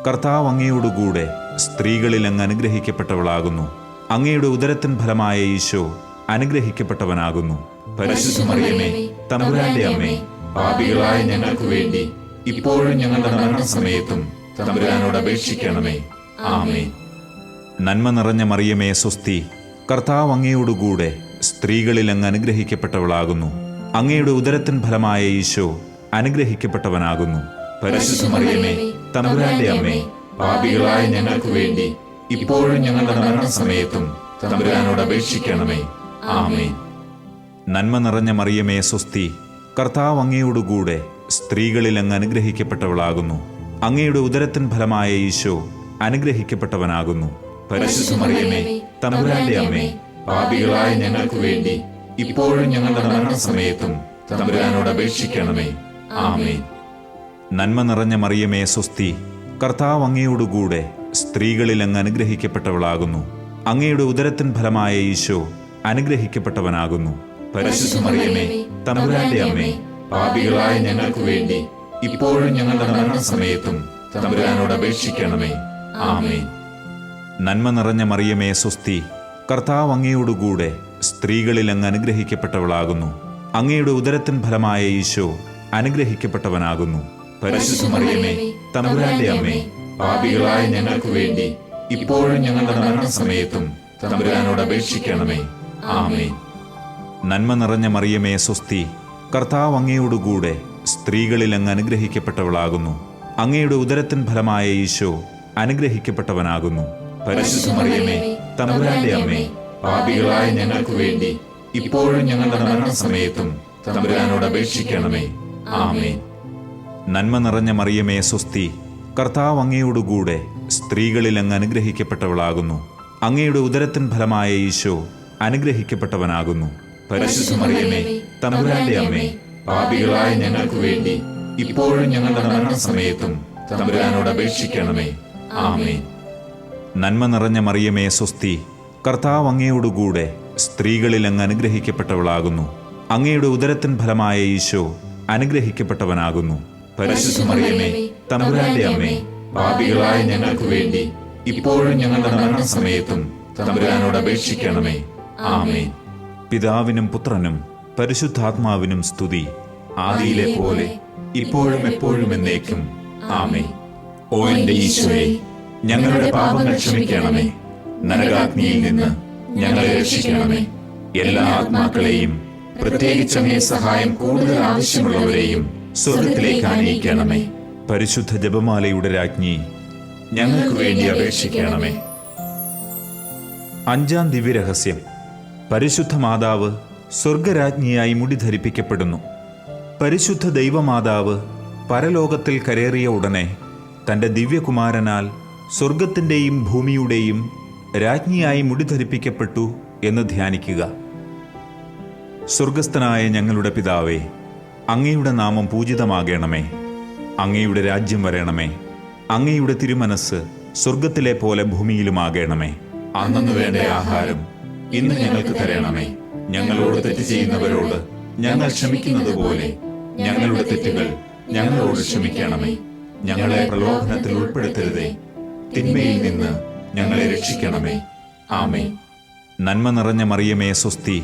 കർത്താവ് അങ്ങയോടുകൂടെ സ്ത്രീകളിൽ അങ്ങ് അനുഗ്രഹിക്കപ്പെട്ടവളാകുന്നു. അങ്ങയുടെ ഉദരത്തിൻ ഫലമായ ഈശോ അനുഗ്രഹിക്കപ്പെട്ടവനാകുന്നു. പരിശുദ്ധ മറിയമേ, തമ്പുരാന്റെ അമ്മേ, പാപികളായ ഞങ്ങൾക്ക് വേണ്ടി ഇപ്പോഴും ഞങ്ങളുടെ മരണസമയത്തും തമ്പുരാനോട് അപേക്ഷിക്കണമേ. ആമേൻ. നന്മ നിറഞ്ഞ മറിയമേ, സ്വസ്തി. കർത്താവ് അങ്ങയോടുകൂടെ സ്ത്രീകളിൽ അങ്ങ് അനുഗ്രഹിക്കപ്പെട്ടവളാകുന്നു. അങ്ങയുടെ ഉദരത്തിൻ ഫലമായ ഈശോ അനുഗ്രഹിക്കപ്പെട്ടവനാകുന്നു. പരിശുദ്ധ മറിയമേ, തമ്പുരാന്റെ അമ്മേ, പാപികളായ ഞങ്ങൾക്ക് വേണ്ടി ഇപ്പോഴും ഞങ്ങളുടെ മരണസമയത്തും തമ്പുരാനോട് അപേക്ഷിക്കണമേ. ആമേൻ. നന്മ നിറഞ്ഞ മറിയമേ, സ്വസ്തി. കർത്താവ് അങ്ങയോടുകൂടെ സ്ത്രീകളിൽ അങ്ങ് അനുഗ്രഹിക്കപ്പെട്ടവളാകുന്നു. അങ്ങയുടെ ഉദരത്തിൻ ഫലമായ ഈശോ അനുഗ്രഹിക്കപ്പെട്ടവനാകുന്നു. പരിശുദ്ധ മറിയമേ, തമ്പുരാന്റെ അമ്മേ, പാപികളായ ഞങ്ങൾക്ക് വേണ്ടി ഇപ്പോഴും ഞങ്ങളുടെ മരണസമയത്തും തമ്പുരാനോട് അപേക്ഷിക്കണമേ. ആമേൻ. നന്മ നിറഞ്ഞ മറിയമേ, സ്വസ്തി. കർത്താവ് അങ്ങയോടുകൂടെ സ്ത്രീകളിൽ അങ്ങ് അനുഗ്രഹിക്കപ്പെട്ടവളാകുന്നു. അങ്ങയുടെ ഉദരത്തിൻ ഫലമായ ഈശോ അനുഗ്രഹിക്കപ്പെട്ടവനാകുന്നു. പരിശുദ്ധ മറിയമേ, തമ്പുരാന്റെ അമ്മേ, പാപികളായ ഞങ്ങൾക്ക് വേണ്ടി ഇപ്പോഴും ഞങ്ങളുടെ മരണസമയത്തും തമ്പുരാനോട് അപേക്ഷിക്കണമേ. ആമേൻ. നന്മ നിറഞ്ഞ മറിയമേ, സ്വസ്തി. കർത്താവ് അങ്ങയോടുകൂടെ സ്ത്രീകളിൽ അങ്ങ് അനുഗ്രഹിക്കപ്പെട്ടവളാകുന്നു. അങ്ങയുടെ ഉദരത്തിൻ ഫലമായ ഈശോ അനുഗ്രഹിക്കപ്പെട്ടവനാകുന്നു. പരിശുദ്ധ മറിയമേ, തമ്പുരാന്റെ അമ്മേ, പാപികളായ ഞങ്ങൾക്ക് വേണ്ടി ഇപ്പോഴും ഞങ്ങളുടെ മരണസമയത്തും തമ്പുരാനോട് അപേക്ഷിക്കണമേ. ആമേൻ. നന്മ നിറഞ്ഞ മറിയമേ സ്വസ്തി, കർത്താവ് അങ്ങയോടുകൂടെ സ്ത്രീകളിൽ അങ്ങ് അനുഗ്രഹിക്കപ്പെട്ടവളാകുന്നു. അങ്ങയുടെ ഉദരത്തിൻ ഫലമായ ഈശോ അനുഗ്രഹിക്കപ്പെട്ടവനാകുന്നു. പരിശുദ്ധ മറിയമേ, തമ്പുരാന്റെ അമ്മേ, പാപികളായ ഞങ്ങൾക്ക് വേണ്ടി ഇപ്പോഴും ഞങ്ങളുടെ മരണസമയത്തും തമ്പുരാനോട് അപേക്ഷിക്കണമേ. ആമേൻ. നന്മ നിറഞ്ഞ മറിയമേ സ്വസ്തി, കർത്താവ് അങ്ങയോടുകൂടെ സ്ത്രീകളിൽ അങ്ങ് അനുഗ്രഹിക്കപ്പെട്ടവളാകുന്നു. അങ്ങയുടെ ഉദരത്തിൻ ഫലമായ ഈശോ അനുഗ്രഹിക്കപ്പെട്ടവനാകുന്നു. പരിശുദ്ധ മറിയമേ, തമ്പുരാന്റെ അമ്മേ, പാപികളായ ഞങ്ങൾക്ക് വേണ്ടി ഇപ്പോഴും ഞങ്ങളുടെ മരണസമയത്തും തമ്പുരാനോട് അപേക്ഷിക്കണമേ. ആമേൻ. നന്മ നിറഞ്ഞ മറിയമേ സ്വസ്തി, കർത്താവ് അങ്ങയോടുകൂടെ സ്ത്രീകളിൽ അങ്ങ് അനുഗ്രഹിക്കപ്പെട്ടവളാകുന്നു. അങ്ങയുടെ ഉദരത്തിൻ ഫലമായ ഈശോ അനുഗ്രഹിക്കപ്പെട്ടവനാകുന്നു. പരിശുദ്ധ മറിയമേ, തമ്പുരാന്റെ അമ്മേ, പാപികളായ ഞങ്ങൾക്ക് വേണ്ടി ഇപ്പോഴും ഞങ്ങളുടെ മരണസമയത്തും തമ്പുരാനോട് അപേക്ഷിക്കണമേ. ആമേൻ. പിതാവിനും പുത്രനും പരിശുദ്ധാത്മാവിനും സ്തുതി, ആദിയിലെ പോലെ ഇപ്പോഴും എപ്പോഴും എന്നേക്കും. ആമേൻ. ഓ എന്റെ ഈശോയെ, ഞങ്ങളുടെ പാപങ്ങൾ ക്ഷമിക്കണമേ. നരകാഗ്നിയിൽ നിന്ന് ഞങ്ങളെ രക്ഷിക്കണമേ. എല്ലാ ആത്മാക്കളെയും, പ്രത്യേകിച്ച് അങ്ങേ സഹായം കൂടുതൽ ആവശ്യമുള്ളവരെയും സ്വർഗത്തിലേക്ക് ആനയിക്കണമേ. പരിശുദ്ധ ജപമാലയുടെ രാജ്ഞി, ഞങ്ങൾക്ക് വേണ്ടി അപേക്ഷിക്കണമേ. അഞ്ചാം ദിവ്യരഹസ്യം. പരിശുദ്ധ മാതാവ് സ്വർഗരാജ്ഞിയായി മുടി ധരിപ്പിക്കപ്പെടുന്നു. പരിശുദ്ധ ദൈവമാതാവ് പരലോകത്തിൽ കരേറിയ ഉടനെ തൻ്റെ ദിവ്യകുമാരനാൽ സ്വർഗത്തിൻ്റെയും ഭൂമിയുടെയും രാജ്ഞിയായി മുടി ധരിപ്പിക്കപ്പെട്ടു എന്ന് ധ്യാനിക്കുക. സ്വർഗസ്ഥനായ ഞങ്ങളുടെ പിതാവേ, അങ്ങയുടെ നാമം പൂജിതമാകണമേ. അങ്ങയുടെ രാജ്യം വരണമേ. അങ്ങയുടെ തിരുമനസ് സ്വർഗത്തിലെ പോലെ ഭൂമിയിലുമാകണമേ. അന്നു വേണ്ട ആഹാരം ഇന്ന് ഞങ്ങൾക്ക് തരണമേ. ഞങ്ങളോട് തെറ്റ് ചെയ്യുന്നവരോട് ഞങ്ങൾ ക്ഷമിക്കുന്നത് പോലെ ഞങ്ങളുടെ തെറ്റുകൾ ഞങ്ങളോട് ക്ഷമിക്കണമേ. ഞങ്ങളെ പ്രലോഭനത്തിൽ ഉൾപ്പെടുത്തരുതേ, തിന്മയിൽ നിന്ന് ഞങ്ങളെ രക്ഷിക്കണമേ. ആമേൻ. നന്മ നിറഞ്ഞ മറിയമേ സ്വസ്തി,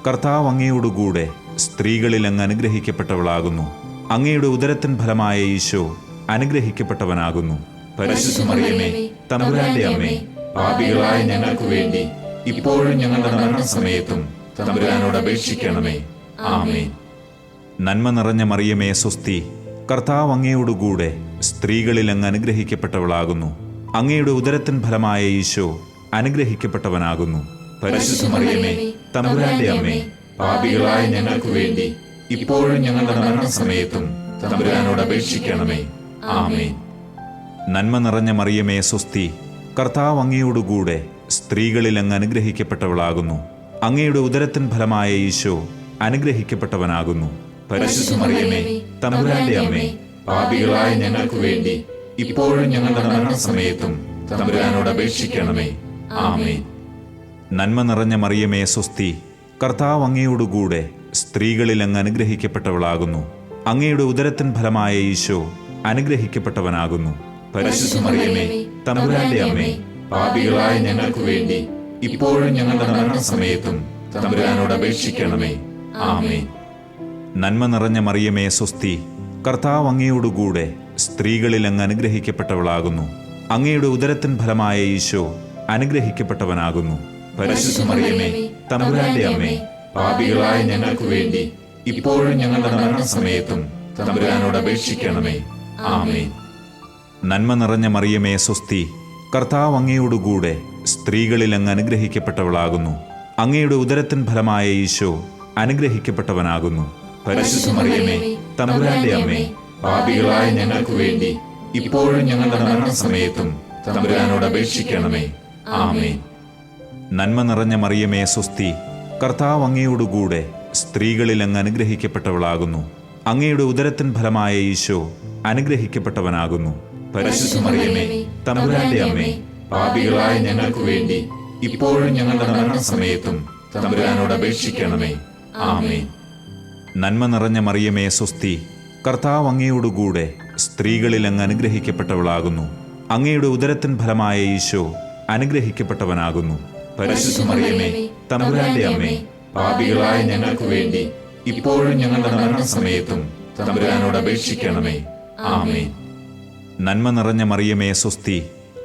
കർത്താവ് അങ്ങയോടുകൂടെ സ്ത്രീകളിൽ അങ്ങ് അനുഗ്രഹിക്കപ്പെട്ടവളാകുന്നു. അങ്ങയുടെ ഉദരത്തിൻ ഫലമായ ഈശോ അനുഗ്രഹിക്കപ്പെട്ടവനാകുന്നു. പരിശുദ്ധ മറിയമേ, തമ്പുരാന്റെ അമ്മേ, പാപികളായ ഞങ്ങൾക്ക് വേണ്ടി ഇപ്പോഴും ഞങ്ങളുടെ മരണസമയത്തും തമ്പുരാനോട് അപേക്ഷിക്കണമേ. ആമേൻ. നന്മ നിറഞ്ഞ മറിയമേ സ്വസ്തി, കർത്താവ് അങ്ങയോടുകൂടെ സ്ത്രീകളിൽ അങ്ങ് അനുഗ്രഹിക്കപ്പെട്ടവളാകുന്നു. അങ്ങയുടെ ഉദരത്തിൻ ഫലമായ ഈശോ അനുഗ്രഹിക്കപ്പെട്ടവനാകുന്നു. പരിശുദ്ധ മറിയമേ, തമ്പുരാന്റെ അമ്മേ, പാപികളായ ഞങ്ങൾക്ക് വേണ്ടി ഇപ്പോഴും ഞങ്ങളുടെ മരണസമയത്തും തമ്പുരാനോട് അപേക്ഷിക്കണമേ. ആമേൻ. നന്മ നിറഞ്ഞ മറിയമേ സ്വസ്തി, കർത്താവ് അങ്ങയോടുകൂടെ സ്ത്രീകളിൽ അങ്ങ് അനുഗ്രഹിക്കപ്പെട്ടവളാകുന്നു. അങ്ങയുടെ ഉദരത്തിൻ ഫലമായ ഈശോ അനുഗ്രഹിക്കപ്പെട്ടവനാകുന്നു. പരിശുദ്ധ മറിയമേ, തമ്പുരാന്റെ അമ്മേ, പാപികളായ ഞങ്ങൾക്ക് വേണ്ടി ഇപ്പോഴും ഞങ്ങളുടെ മരണസമയത്തും തമ്പുരാനോട് അപേക്ഷിക്കണമേ. ആമേൻ. നന്മ നിറഞ്ഞ മറിയമേ സ്വസ്തി, കർത്താവ് അങ്ങയോടുകൂടെ സ്ത്രീകളിൽ അങ്ങ് അനുഗ്രഹിക്കപ്പെട്ടവളാകുന്നു. അങ്ങയുടെ ഉദരത്തിൻ ഫലമായ ഈശോ അനുഗ്രഹിക്കപ്പെട്ടവനാകുന്നു. പരിശുദ്ധ മറിയമേ, തമ്പുരാന്റെ അമ്മേ, പാപികളായ ഞങ്ങൾക്ക് വേണ്ടി ഇപ്പോഴും ഞങ്ങളുടെ മരണസമയത്തും തമ്പുരാനോട് അപേക്ഷിക്കണമേ. ആമേൻ. നന്മ നിറഞ്ഞ മറിയമേ സ്വസ്തി, കർത്താവ് അങ്ങയോടുകൂടെ സ്ത്രീകളിൽ അങ്ങ് അനുഗ്രഹിക്കപ്പെട്ടവളാകുന്നു. അങ്ങയുടെ ഉദരത്തിൻ ഫലമായ ഈശോ അനുഗ്രഹിക്കപ്പെട്ടവനാകുന്നു. പരിശുദ്ധ മറിയമേ, തമ്പുരാന്റെ അമ്മേ, പാപികളായ ഞങ്ങൾക്ക് വേണ്ടി ഇപ്പോഴും ഞങ്ങളുടെ മരണസമയത്തും തമ്പുരാനോട് അപേക്ഷിക്കണമേ. ആമേൻ. നന്മ നിറഞ്ഞ മറിയമേ സ്വസ്തി, കർത്താവ് അങ്ങയോടുകൂടെ സ്ത്രീകളിൽ അങ്ങ് അനുഗ്രഹിക്കപ്പെട്ടവളാകുന്നു. അങ്ങയുടെ ഉദരത്തിൻ ഫലമായ ഈശോ അനുഗ്രഹിക്കപ്പെട്ടവനാകുന്നു. പരിശുദ്ധ മറിയമേ, തമ്പുരാന്റെ അമ്മേ, പാപികളായ ഞങ്ങൾക്ക് വേണ്ടി ഇപ്പോഴും ഞങ്ങളുടെ മരണസമയത്തും തമ്പുരാനോട് അപേക്ഷിക്കണമേ. ആമേൻ. നന്മ നിറഞ്ഞ മറിയമേ സ്വസ്തി, കർത്താവ് അങ്ങയോടുകൂടെ സ്ത്രീകളിൽ അങ്ങ് അനുഗ്രഹിക്കപ്പെട്ടവളാകുന്നു. അങ്ങയുടെ ഉദരത്തിൻ ഫലമായ ഈശോ അനുഗ്രഹിക്കപ്പെട്ടവനാകുന്നു. പരിശുദ്ധ മറിയമേ, തമ്പുരാന്റെ അമ്മേ, പാപികളായ ഞങ്ങൾക്ക് വേണ്ടി ഇപ്പോഴും ഞങ്ങളുടെ മരണസമയത്തും തമ്പുരാനോട് അപേക്ഷിക്കണമേ. ആമേൻ. നന്മ നിറഞ്ഞ മറിയമേ സ്വസ്തി, കർത്താവ് അങ്ങയോടുകൂടെ സ്ത്രീകളിൽ അങ്ങ് അനുഗ്രഹിക്കപ്പെട്ടവളാകുന്നു. അങ്ങയുടെ ഉദരത്തിൻ ഫലമായ ഈശോ അനുഗ്രഹിക്കപ്പെട്ടവനാകുന്നു. പരിശുദ്ധ മറിയമേ, തമ്പുരാന്റെ അമ്മേ, പാപികളായ ഞങ്ങൾക്ക് വേണ്ടി ഇപ്പോഴും ഞങ്ങളുടെ മരണസമയത്തും തമ്പുരാനോട് അപേക്ഷിക്കണമേ. ആമേൻ. നന്മ നിറഞ്ഞ മറിയമേ സ്വസ്തി,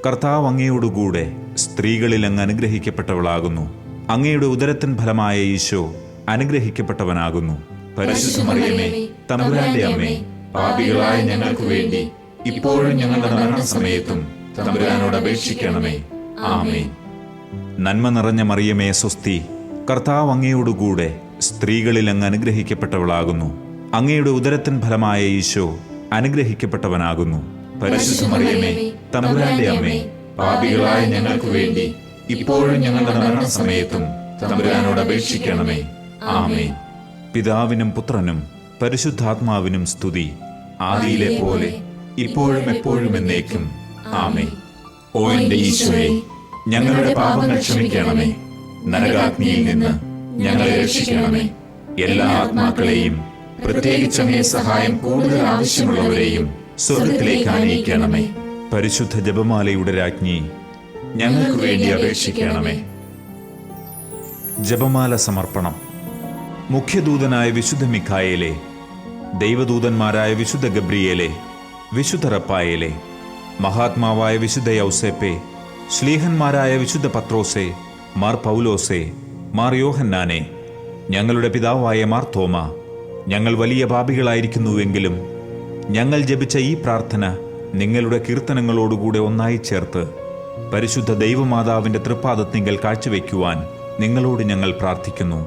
കർത്താവ് അങ്ങയോടുകൂടെ സ്ത്രീകളിൽ അങ്ങ് അനുഗ്രഹിക്കപ്പെട്ടവളാകുന്നു. അങ്ങയുടെ ഉദരത്തിൻ ഫലമായ ഈശോ അനുഗ്രഹിക്കപ്പെട്ടവനാകുന്നു. പരിശുദ്ധ മറിയമേ, തമ്പുരാന്റെ അമ്മേ, പാപികളായ ഞങ്ങൾക്ക് വേണ്ടി ഇപ്പോഴും ഞങ്ങളുടെ മരണസമയത്തും തമ്പുരാനോട് അപേക്ഷിക്കണമേ. ആമേൻ. നന്മ നിറഞ്ഞ മറിയമേ സ്വസ്തി, കർത്താവ് അങ്ങയോടുകൂടെ സ്ത്രീകളിൽ അങ്ങ് അനുഗ്രഹിക്കപ്പെട്ടവളാകുന്നു. അങ്ങയുടെ ഉദരത്തിൻ ഫലമായ ഈശോ അനുഗ്രഹിക്കപ്പെട്ടവനാകുന്നു. പരിശുദ്ധ മറിയമേ, തമ്പുരാന്റെ അമ്മേ, പാപികളായ ഞങ്ങൾക്ക് വേണ്ടി ഇപ്പോഴും ഞങ്ങളുടെ മരണസമയത്തും തമ്പുരാനോട് അപേക്ഷിക്കണമേ. ആമേൻ. പിതാവിനും പുത്രനും പരിശുദ്ധാത്മാവിനും സ്തുതി, ആദിയിലെ പോലെ ഇപ്പോഴും എപ്പോഴും എന്നേക്കും. ആമേൻ. ഓ എന്റെ ഈശോയെ, ഞങ്ങളുടെ പാപങ്ങൾ ക്ഷമിക്കണമേ. നരകാഗ്നിയിൽ നിന്ന് ഞങ്ങളെ രക്ഷിക്കണമേ. എല്ലാ ആത്മാക്കളെയും, പ്രത്യേകിച്ച് അങ്ങേ സഹായം കൂടുതൽ ആവശ്യമുള്ളവരെയും സ്വർഗത്തിലേക്ക് ആനയിക്കണമേ. പരിശുദ്ധ ജപമാലയുടെ രാജ്ഞി, ഞങ്ങൾക്ക് വേണ്ടി അപേക്ഷിക്കണമേ. ജപമാല സമർപ്പണം. മുഖ്യദൂതനായ വിശുദ്ധ മിഖായേലെ, ദൈവദൂതന്മാരായ വിശുദ്ധ ഗബ്രിയേലെ, വിശുദ്ധ റപ്പായേലെ, മഹാത്മാവായ വിശുദ്ധ യൗസേപ്പെ, ശ്ലീഹന്മാരായ വിശുദ്ധ പത്രോസെ, മാർ പൗലോസെ, മാർ യോഹന്നാനെ, ഞങ്ങളുടെ പിതാവായ മാർ തോമ, ഞങ്ങൾ വലിയ പാപികളായിരിക്കുന്നുവെങ്കിലും ഞങ്ങൾ ജപിച്ച ഈ പ്രാർത്ഥന നിങ്ങളുടെ കീർത്തനങ്ങളോടുകൂടെ ഒന്നായി ചേർത്ത് പരിശുദ്ധ ദൈവമാതാവിൻ്റെ തൃപ്പാദത്തിങ്കൽ കാഴ്ചവെക്കുവാൻ നിങ്ങളോട് ഞങ്ങൾ പ്രാർത്ഥിക്കുന്നു.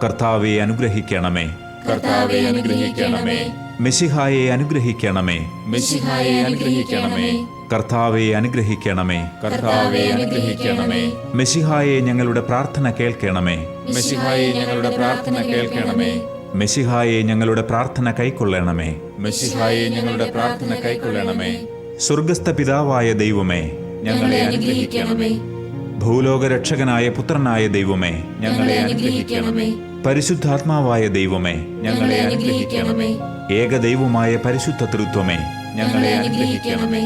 കർത്താവെ അനുഗ്രഹിക്കണമേ. കർത്താവെ അനുഗ്രഹിക്കണമേ. മെശിഹായെ അനുഗ്രഹിക്കണമേ. മെശിഹായെ അനുഗ്രഹിക്കണമേ. കർത്താവെ അനുഗ്രഹിക്കണമേ. കർത്താവെ അനുഗ്രഹിക്കണമേ. മെശിഹായെ ഞങ്ങളുടെ പ്രാർത്ഥന കേൾക്കണമേ. മെശിഹായെ ഞങ്ങളുടെ പ്രാർത്ഥന കേൾക്കണമേ. മെശിഹായെ ഞങ്ങളുടെ പ്രാർത്ഥന കൈക്കൊള്ളണമേ. മെശിഹായെ ഞങ്ങളുടെ പ്രാർത്ഥന കൈക്കൊള്ളണമേ. സ്വർഗസ്ഥ പിതാവായ ദൈവമേ, ഞങ്ങളെ അനുഗ്രഹിക്കണമേ. ഭൂലോകരക്ഷകനായ പുത്രനായ ദൈവമേ, ഞങ്ങളെ അനുഗ്രഹിക്കണമേ. പരിശുദ്ധാത്മാവായ ദൈവമേ, ഞങ്ങളെ അനുഗ്രഹിക്കണമേ. ഏകദൈവമായ പരിശുദ്ധ തൃത്വമേ, ഞങ്ങളെ അനുഗ്രഹിക്കണമേ.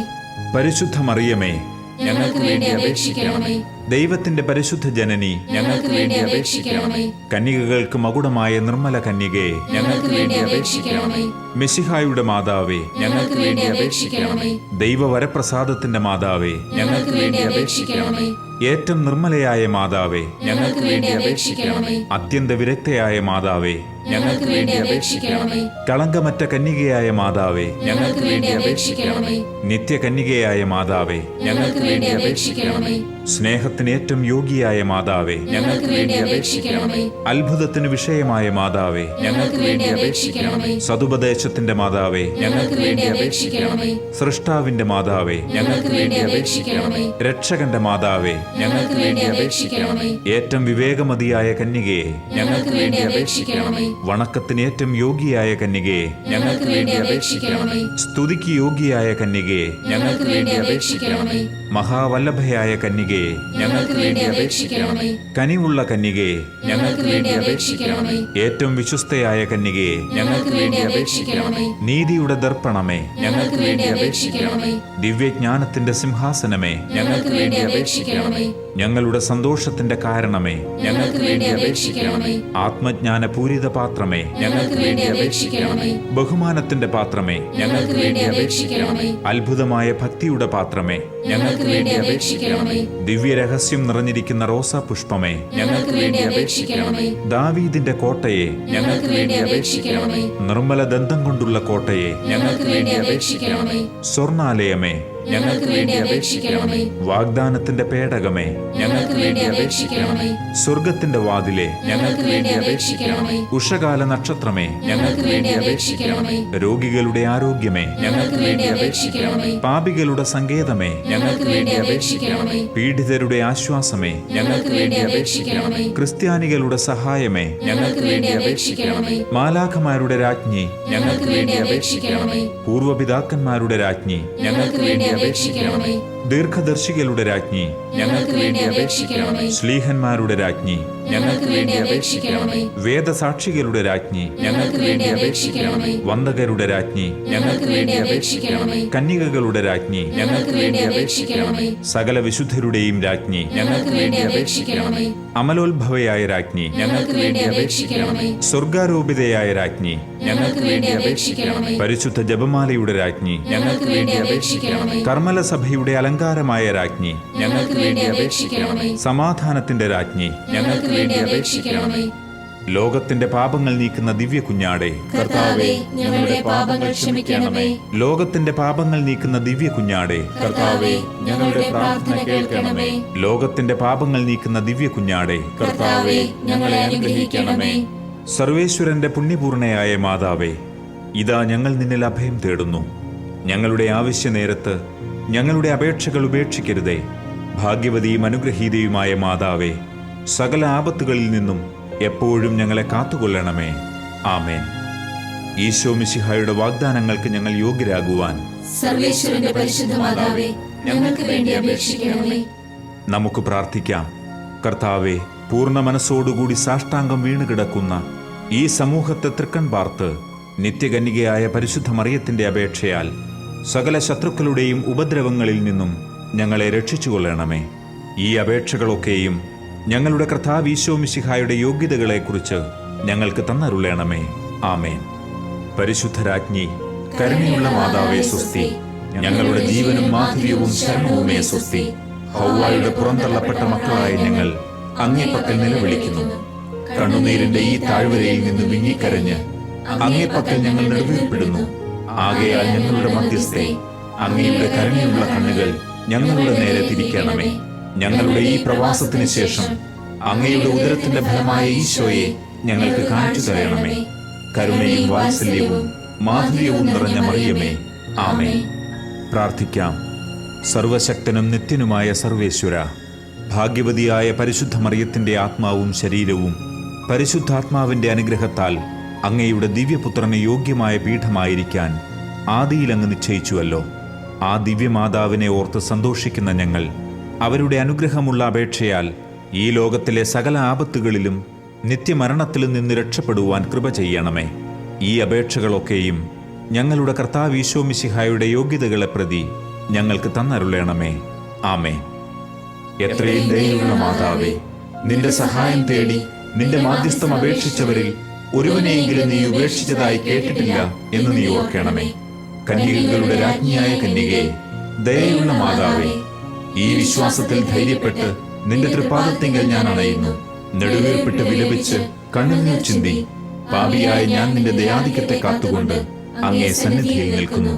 പരിശുദ്ധ മറിയമേ, ഞങ്ങൾക്ക് വേണ്ടി അപേക്ഷിക്കണമേ. ദൈവത്തിന്റെ പരിശുദ്ധ ജനനി, ഞങ്ങൾക്ക് വേണ്ടി അപേക്ഷിക്കണമേ. കന്യകകൾക്ക് മകുടമായ നിർമ്മല കന്യകയെ, ഞങ്ങൾക്ക് വേണ്ടി അപേക്ഷിക്കണമേ. മെശിഹായുടെ മാതാവേ, ഞങ്ങൾക്ക് വേണ്ടി അപേക്ഷിക്കണമേ. ദൈവവരപ്രസാദത്തിന്റെ മാതാവേ, ഞങ്ങൾക്ക് വേണ്ടി അപേക്ഷിക്കണമേ. ഏറ്റവും നിർമ്മലയായ മാതാവേ, ഞങ്ങൾക്ക് വേണ്ടി അപേക്ഷിക്കണമേ. അത്യന്ത വിരക്തയായ മാതാവേ, ഞങ്ങൾക്ക് വേണ്ടി അപേക്ഷിക്കണമേ. കളങ്കമറ്റ കന്യകയായ മാതാവേ, ഞങ്ങൾക്ക് വേണ്ടി അപേക്ഷിക്കണമേ. നിത്യകന്യകയായ മാതാവേ, ഞങ്ങൾക്ക് വേണ്ടി അപേക്ഷിക്കണമേ. സ്നേഹത്തിന് ഏറ്റവും യോഗ്യയായ മാതാവേ, ഞങ്ങൾക്ക് വേണ്ടി അപേക്ഷിക്കണമേ. അത്ഭുതത്തിന് വിഷയമായ മാതാവേ, ഞങ്ങൾക്ക് വേണ്ടി അപേക്ഷിക്കണമേ. സതുപദേശത്തിന്റെ മാതാവേ, ഞങ്ങൾക്ക് വേണ്ടി അപേക്ഷിക്കണമേ. സൃഷ്ടാവിന്റെ മാതാവേ, ഞങ്ങൾക്ക് വേണ്ടി അപേക്ഷിക്കണമേ. രക്ഷകന്റെ മാതാവേ, ഞങ്ങൾക്ക് വേണ്ടി അപേക്ഷിക്കണമേ. ഏറ്റവും വിവേകമതിയായ കന്യകയെ, ഞങ്ങൾക്ക് വേണ്ടി അപേക്ഷിക്കണമേ. വണക്കത്തിന് ഏറ്റവും യോഗ്യയായ കന്യകയെ, ഞങ്ങൾക്ക് വേണ്ടി അപേക്ഷിക്കണമേ. സ്തുതിക്ക് യോഗ്യയായ കന്യകയെ, ഞങ്ങൾക്ക് വേണ്ടി അപേക്ഷിക്കണമേ. മഹാവല്ലഭയായ കന്യകയെ, ഞങ്ങൾക്ക് വേണ്ടി അപേക്ഷിക്കണമേ. കനിവുള്ള കന്യകയെ, ഞങ്ങൾക്ക് വേണ്ടി അപേക്ഷിക്കണമേ. ഏറ്റവും വിശ്വസ്തയായ കന്യകയെ, ഞങ്ങൾക്ക് വേണ്ടി അപേക്ഷിക്കണമേ. നീതിയുടെ ദർപ്പണമേ, ഞങ്ങൾക്ക് വേണ്ടി അപേക്ഷിക്കണമേ. ദിവ്യജ്ഞാനത്തിന്റെ സിംഹാസനമേ, ഞങ്ങൾക്ക് വേണ്ടി അപേക്ഷിക്കണമേ. ഞങ്ങളുടെ സന്തോഷത്തിന്റെ കാരണമേ, ഞങ്ങൾക്ക് വേണ്ടി അപേക്ഷിക്കണമേ. ആത്മജ്ഞാന പൂരിത പാത്രമേ, ഞങ്ങൾക്ക് വേണ്ടി അപേക്ഷിക്കണമേ. ബഹുമാനത്തിന്റെ പാത്രമേ, ഞങ്ങൾക്ക് വേണ്ടി അപേക്ഷിക്കണമേ. അത്ഭുതമായ ഭക്തിയുടെ പാത്രമേ, ഞങ്ങൾക്ക് വേണ്ടി അപേക്ഷിക്കണമേ. ദിവ്യരഹസ്യം നിറഞ്ഞിരിക്കുന്ന റോസാ പുഷ്പമേ, ഞങ്ങൾക്ക് വേണ്ടി അപേക്ഷിക്കണമേ. ദാവീദിന്റെ കോട്ടയെ, ഞങ്ങൾക്ക് വേണ്ടി അപേക്ഷിക്കണമേ. നിർമ്മല ദന്തം കൊണ്ടുള്ള കോട്ടയെ, ഞങ്ങൾക്ക് വേണ്ടി അപേക്ഷിക്കണമേ. സ്വർണാലയമേ, ഞങ്ങൾക്ക് വേണ്ടി അപേക്ഷിക്കണമേ. വാഗ്ദാനത്തിന്റെ പേടകമേ, ഞങ്ങൾക്ക് വേണ്ടി അപേക്ഷിക്കണമേ. സ്വർഗത്തിന്റെ വാതിലെ, ഞങ്ങൾക്ക് വേണ്ടി അപേക്ഷിക്കണമേ. ഉഷകാല നക്ഷത്രമേ, ഞങ്ങൾക്ക് വേണ്ടി അപേക്ഷിക്കണമേ. രോഗികളുടെ ആരോഗ്യമേ, ഞങ്ങൾക്ക് വേണ്ടി അപേക്ഷിക്കണമേ. പാപികളുടെ സങ്കേതമേ, ഞങ്ങൾക്ക് വേണ്ടി അപേക്ഷിക്കണമേ. പീഡിതരുടെ ആശ്വാസമേ, ഞങ്ങൾക്ക് വേണ്ടി അപേക്ഷിക്കണമേ. ക്രിസ്ത്യാനികളുടെ സഹായമേ, ഞങ്ങൾക്ക് വേണ്ടി അപേക്ഷിക്കണമേ. മാലാഖമാരുടെ രാജ്ഞി, ഞങ്ങൾക്ക് വേണ്ടി അപേക്ഷിക്കണമേ. പൂർവപിതാക്കന്മാരുടെ രാജ്ഞി, ഞങ്ങൾക്ക് വേണ്ടി അപേക്ഷിക്കണമേ. ദീർഘദർശികളുടെ രാജ്ഞി, ഞങ്ങൾക്ക് വേണ്ടി അപേക്ഷിക്കണമേ. ശ്ലീഹന്മാരുടെ രാജ്ഞി, ഞങ്ങൾക്ക് വേണ്ടി അപേക്ഷിക്കണമേ. വേദസാക്ഷികളുടെ രാജ്ഞി, ഞങ്ങൾക്ക് വേണ്ടി അപേക്ഷിക്കണമേ. വന്ദകരുടെ രാജ്ഞി, ഞങ്ങൾക്ക് വേണ്ടി അപേക്ഷിക്കണമേ. കന്യകകളുടെ രാജ്ഞി, ഞങ്ങൾക്ക് വേണ്ടി അപേക്ഷിക്കണമേ. സകല വിശുദ്ധരുടെയും രാജ്ഞി, ഞങ്ങൾക്ക് വേണ്ടി അപേക്ഷിക്കണമേ. അമലോത്ഭവയായ രാജ്ഞി, ഞങ്ങൾക്ക് വേണ്ടി അപേക്ഷിക്കണമേ. സ്വർഗാരോപിതയായ രാജ്ഞി, ഞങ്ങൾക്ക് വേണ്ടി അപേക്ഷിക്കണമേ. പരിശുദ്ധ ജപമാലയുടെ രാജ്ഞി, ഞങ്ങൾക്ക് വേണ്ടി അപേക്ഷിക്കണമേ. കർമ്മലസഭയുടെ അലങ്കാരമായ രാജ്ഞി, ഞങ്ങൾക്ക് വേണ്ടി അപേക്ഷിക്കണമേ. സമാധാനത്തിന്റെ രാജ്ഞി, ഞങ്ങൾക്ക് വേണ്ടി അപേക്ഷിക്കണമേ. ലോകത്തിന്റെ പാപങ്ങൾ നീക്കുന്ന ദിവ്യ കുഞ്ഞാടെ, കർത്താവേ, ഞങ്ങളുടെ പാപങ്ങൾ ക്ഷമിക്കണമേ. ലോകത്തിന്റെ പാപങ്ങൾ നീക്കുന്ന ദിവ്യ കുഞ്ഞാടെ, കർത്താവേ, ഞങ്ങളുടെ പ്രാർത്ഥന കേൾക്കണമേ. ലോകത്തിന്റെ പാപങ്ങൾ നീക്കുന്ന ദിവ്യ കുഞ്ഞാടെ, കർത്താവേ, ഞങ്ങളെ അനുഗ്രഹിക്കണമേ. സർവേശ്വരന്റെ പുണ്യപൂർണയായ മാതാവേ, ഇതാ ഞങ്ങൾ നിന്നിൽ അഭയം തേടുന്നു. ഞങ്ങളുടെ ആവശ്യ നേരത്ത് ഞങ്ങളുടെ അപേക്ഷകൾ ഉപേക്ഷിക്കരുതേ. ഭാഗ്യവതിയും അനുഗ്രഹീതയുമായ മാതാവേ, സകല ആപത്തുകളിൽ നിന്നും എപ്പോഴും ഞങ്ങളെ കാത്തുകൊള്ളണമേ. ആമേൻ. ഈശോ മിശിഹായുടെ വാഗ്ദാനങ്ങൾക്ക് ഞങ്ങൾ യോഗ്യരാകുവാൻ സർവേശ്വരന്റെ പരിശുദ്ധ മാതാവേ, ഞങ്ങൾക്ക് വേണ്ടി അപേക്ഷിക്കണമേ. നമുക്ക് പ്രാർത്ഥിക്കാം. കർത്താവെ, പൂർണ്ണ മനസ്സോടുകൂടി സാഷ്ടാംഗം വീണുകിടക്കുന്ന ഈ സമൂഹത്തെ തൃക്കൺ പാർത്ത് നിത്യകന്യകയായ പരിശുദ്ധ മറിയത്തിന്റെ അപേക്ഷയാൽ സകല ശത്രുക്കളുടെയും ഉപദ്രവങ്ങളിൽ നിന്നും ഞങ്ങളെ രക്ഷിച്ചുകൊള്ളണമേ. ഈ അപേക്ഷകളൊക്കെയും ഞങ്ങളുടെ കർത്താവ് ഈശോ മിശിഹായുടെ യോഗ്യതകളെക്കുറിച്ച് ഞങ്ങൾക്ക് തന്നരുളേണമേ. ആമേൻ. പരിശുദ്ധരാജ്ഞി, കരുണയുള്ള മാതാവേ സ്വസ്തി. ഞങ്ങളുടെ ജീവനും മാധുര്യവും ശരണവുമേ സ്വസ്തി. ഹൗവായുടെ പുറന്തള്ളപ്പെട്ട മക്കളായ ഞങ്ങൾ അങ്ങേപ്പക്കൽ നിലവിളിക്കുന്നു. കണ്ണുനീരിന്റെ ഈ താഴ്വരയിൽ നിന്ന് വിങ്ങിക്കരഞ്ഞ് അങ്ങേപ്പക്കൽ ഞങ്ങൾ നെടുവീർപ്പെടുന്നു. ആകയാൽ ഞങ്ങളുടെ മധ്യസ്ഥെ, അങ്ങയുടെ കരുണയുള്ള കണ്ണുകൾ ഞങ്ങളുടെ നേരെ തിരിക്കണമേ. ഞങ്ങളുടെ ഈ പ്രവാസത്തിന് ശേഷം അങ്ങയുടെ ഉദരത്തിന്റെ ഫലമായ ഈശോയെ ഞങ്ങൾക്ക് കാണിച്ചു തരണമേ. കരുണയും വാത്സല്യവും മാധുര്യവും നിറഞ്ഞ മറിയമേ, ആമേൻ. പ്രാർത്ഥിക്കാം. സർവശക്തനും നിത്യനുമായ സർവേശ്വര, ഭാഗ്യവതിയായ പരിശുദ്ധ മറിയത്തിന്റെ ആത്മാവും ശരീരവും പരിശുദ്ധാത്മാവിന്റെ അനുഗ്രഹത്താൽ അങ്ങയുടെ ദിവ്യപുത്രന് യോഗ്യമായ പീഠമായിരിക്കാൻ ആദിയിൽ അങ്ങ് നിശ്ചയിച്ചുവല്ലോ. ആ ദിവ്യമാതാവിനെ ഓർത്ത് സന്തോഷിക്കുന്ന ഞങ്ങൾ അവരുടെ അനുഗ്രഹമുള്ള അപേക്ഷയാൽ ഈ ലോകത്തിലെ സകല ആപത്തുകളിലും നിത്യമരണത്തിലും നിന്ന് രക്ഷപ്പെടുവാൻ കൃപ ചെയ്യണമേ. ഈ അപേക്ഷകളൊക്കെയും ഞങ്ങളുടെ കർത്താവ് ഈശോ മിശിഹായുടെ യോഗ്യതകളെ പ്രതി ഞങ്ങൾക്ക് തന്നരുളേണമേ. ആമേൻ. എത്രയും ദയയുള്ള മാതാവേ, നിന്റെ സഹായം തേടി നിന്റെ മാധ്യസ്ഥം അപേക്ഷിച്ചവരിൽ ഒരുവനെയെങ്കിലും നീ ഉപേക്ഷിച്ചതായി കേട്ടിട്ടില്ല എന്ന് നീ ഓർക്കണമേ. കന്യകകളുടെ രാജ്ഞിയായ കന്യകേ, ദയയുള്ള മാതാവേ, ഈ വിശ്വാസത്തിൽ ധൈര്യപ്പെട്ട് നിന്റെ തൃപ്പാദത്തിങ്കൽ ഞാൻ അണയുന്നു. നെടുവീർപ്പിട്ട് വിലപിച്ച് കണ്ണുനീർ ചിന്തി പാപിയായ ഞാൻ നിന്റെ ദയാധിക്യത്തെ കാത്തുകൊണ്ട് അങ്ങേ സന്നിധിയിൽ നിൽക്കുന്നു.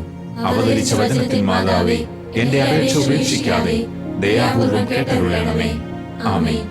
അവതരിച്ച വചനത്തിൽ മാതാവേ, എന്റെ അപേക്ഷ ഉപേക്ഷിക്കാതെ ദയാപൂർവം കേട്ടരുളണമേ. ആമേൻ.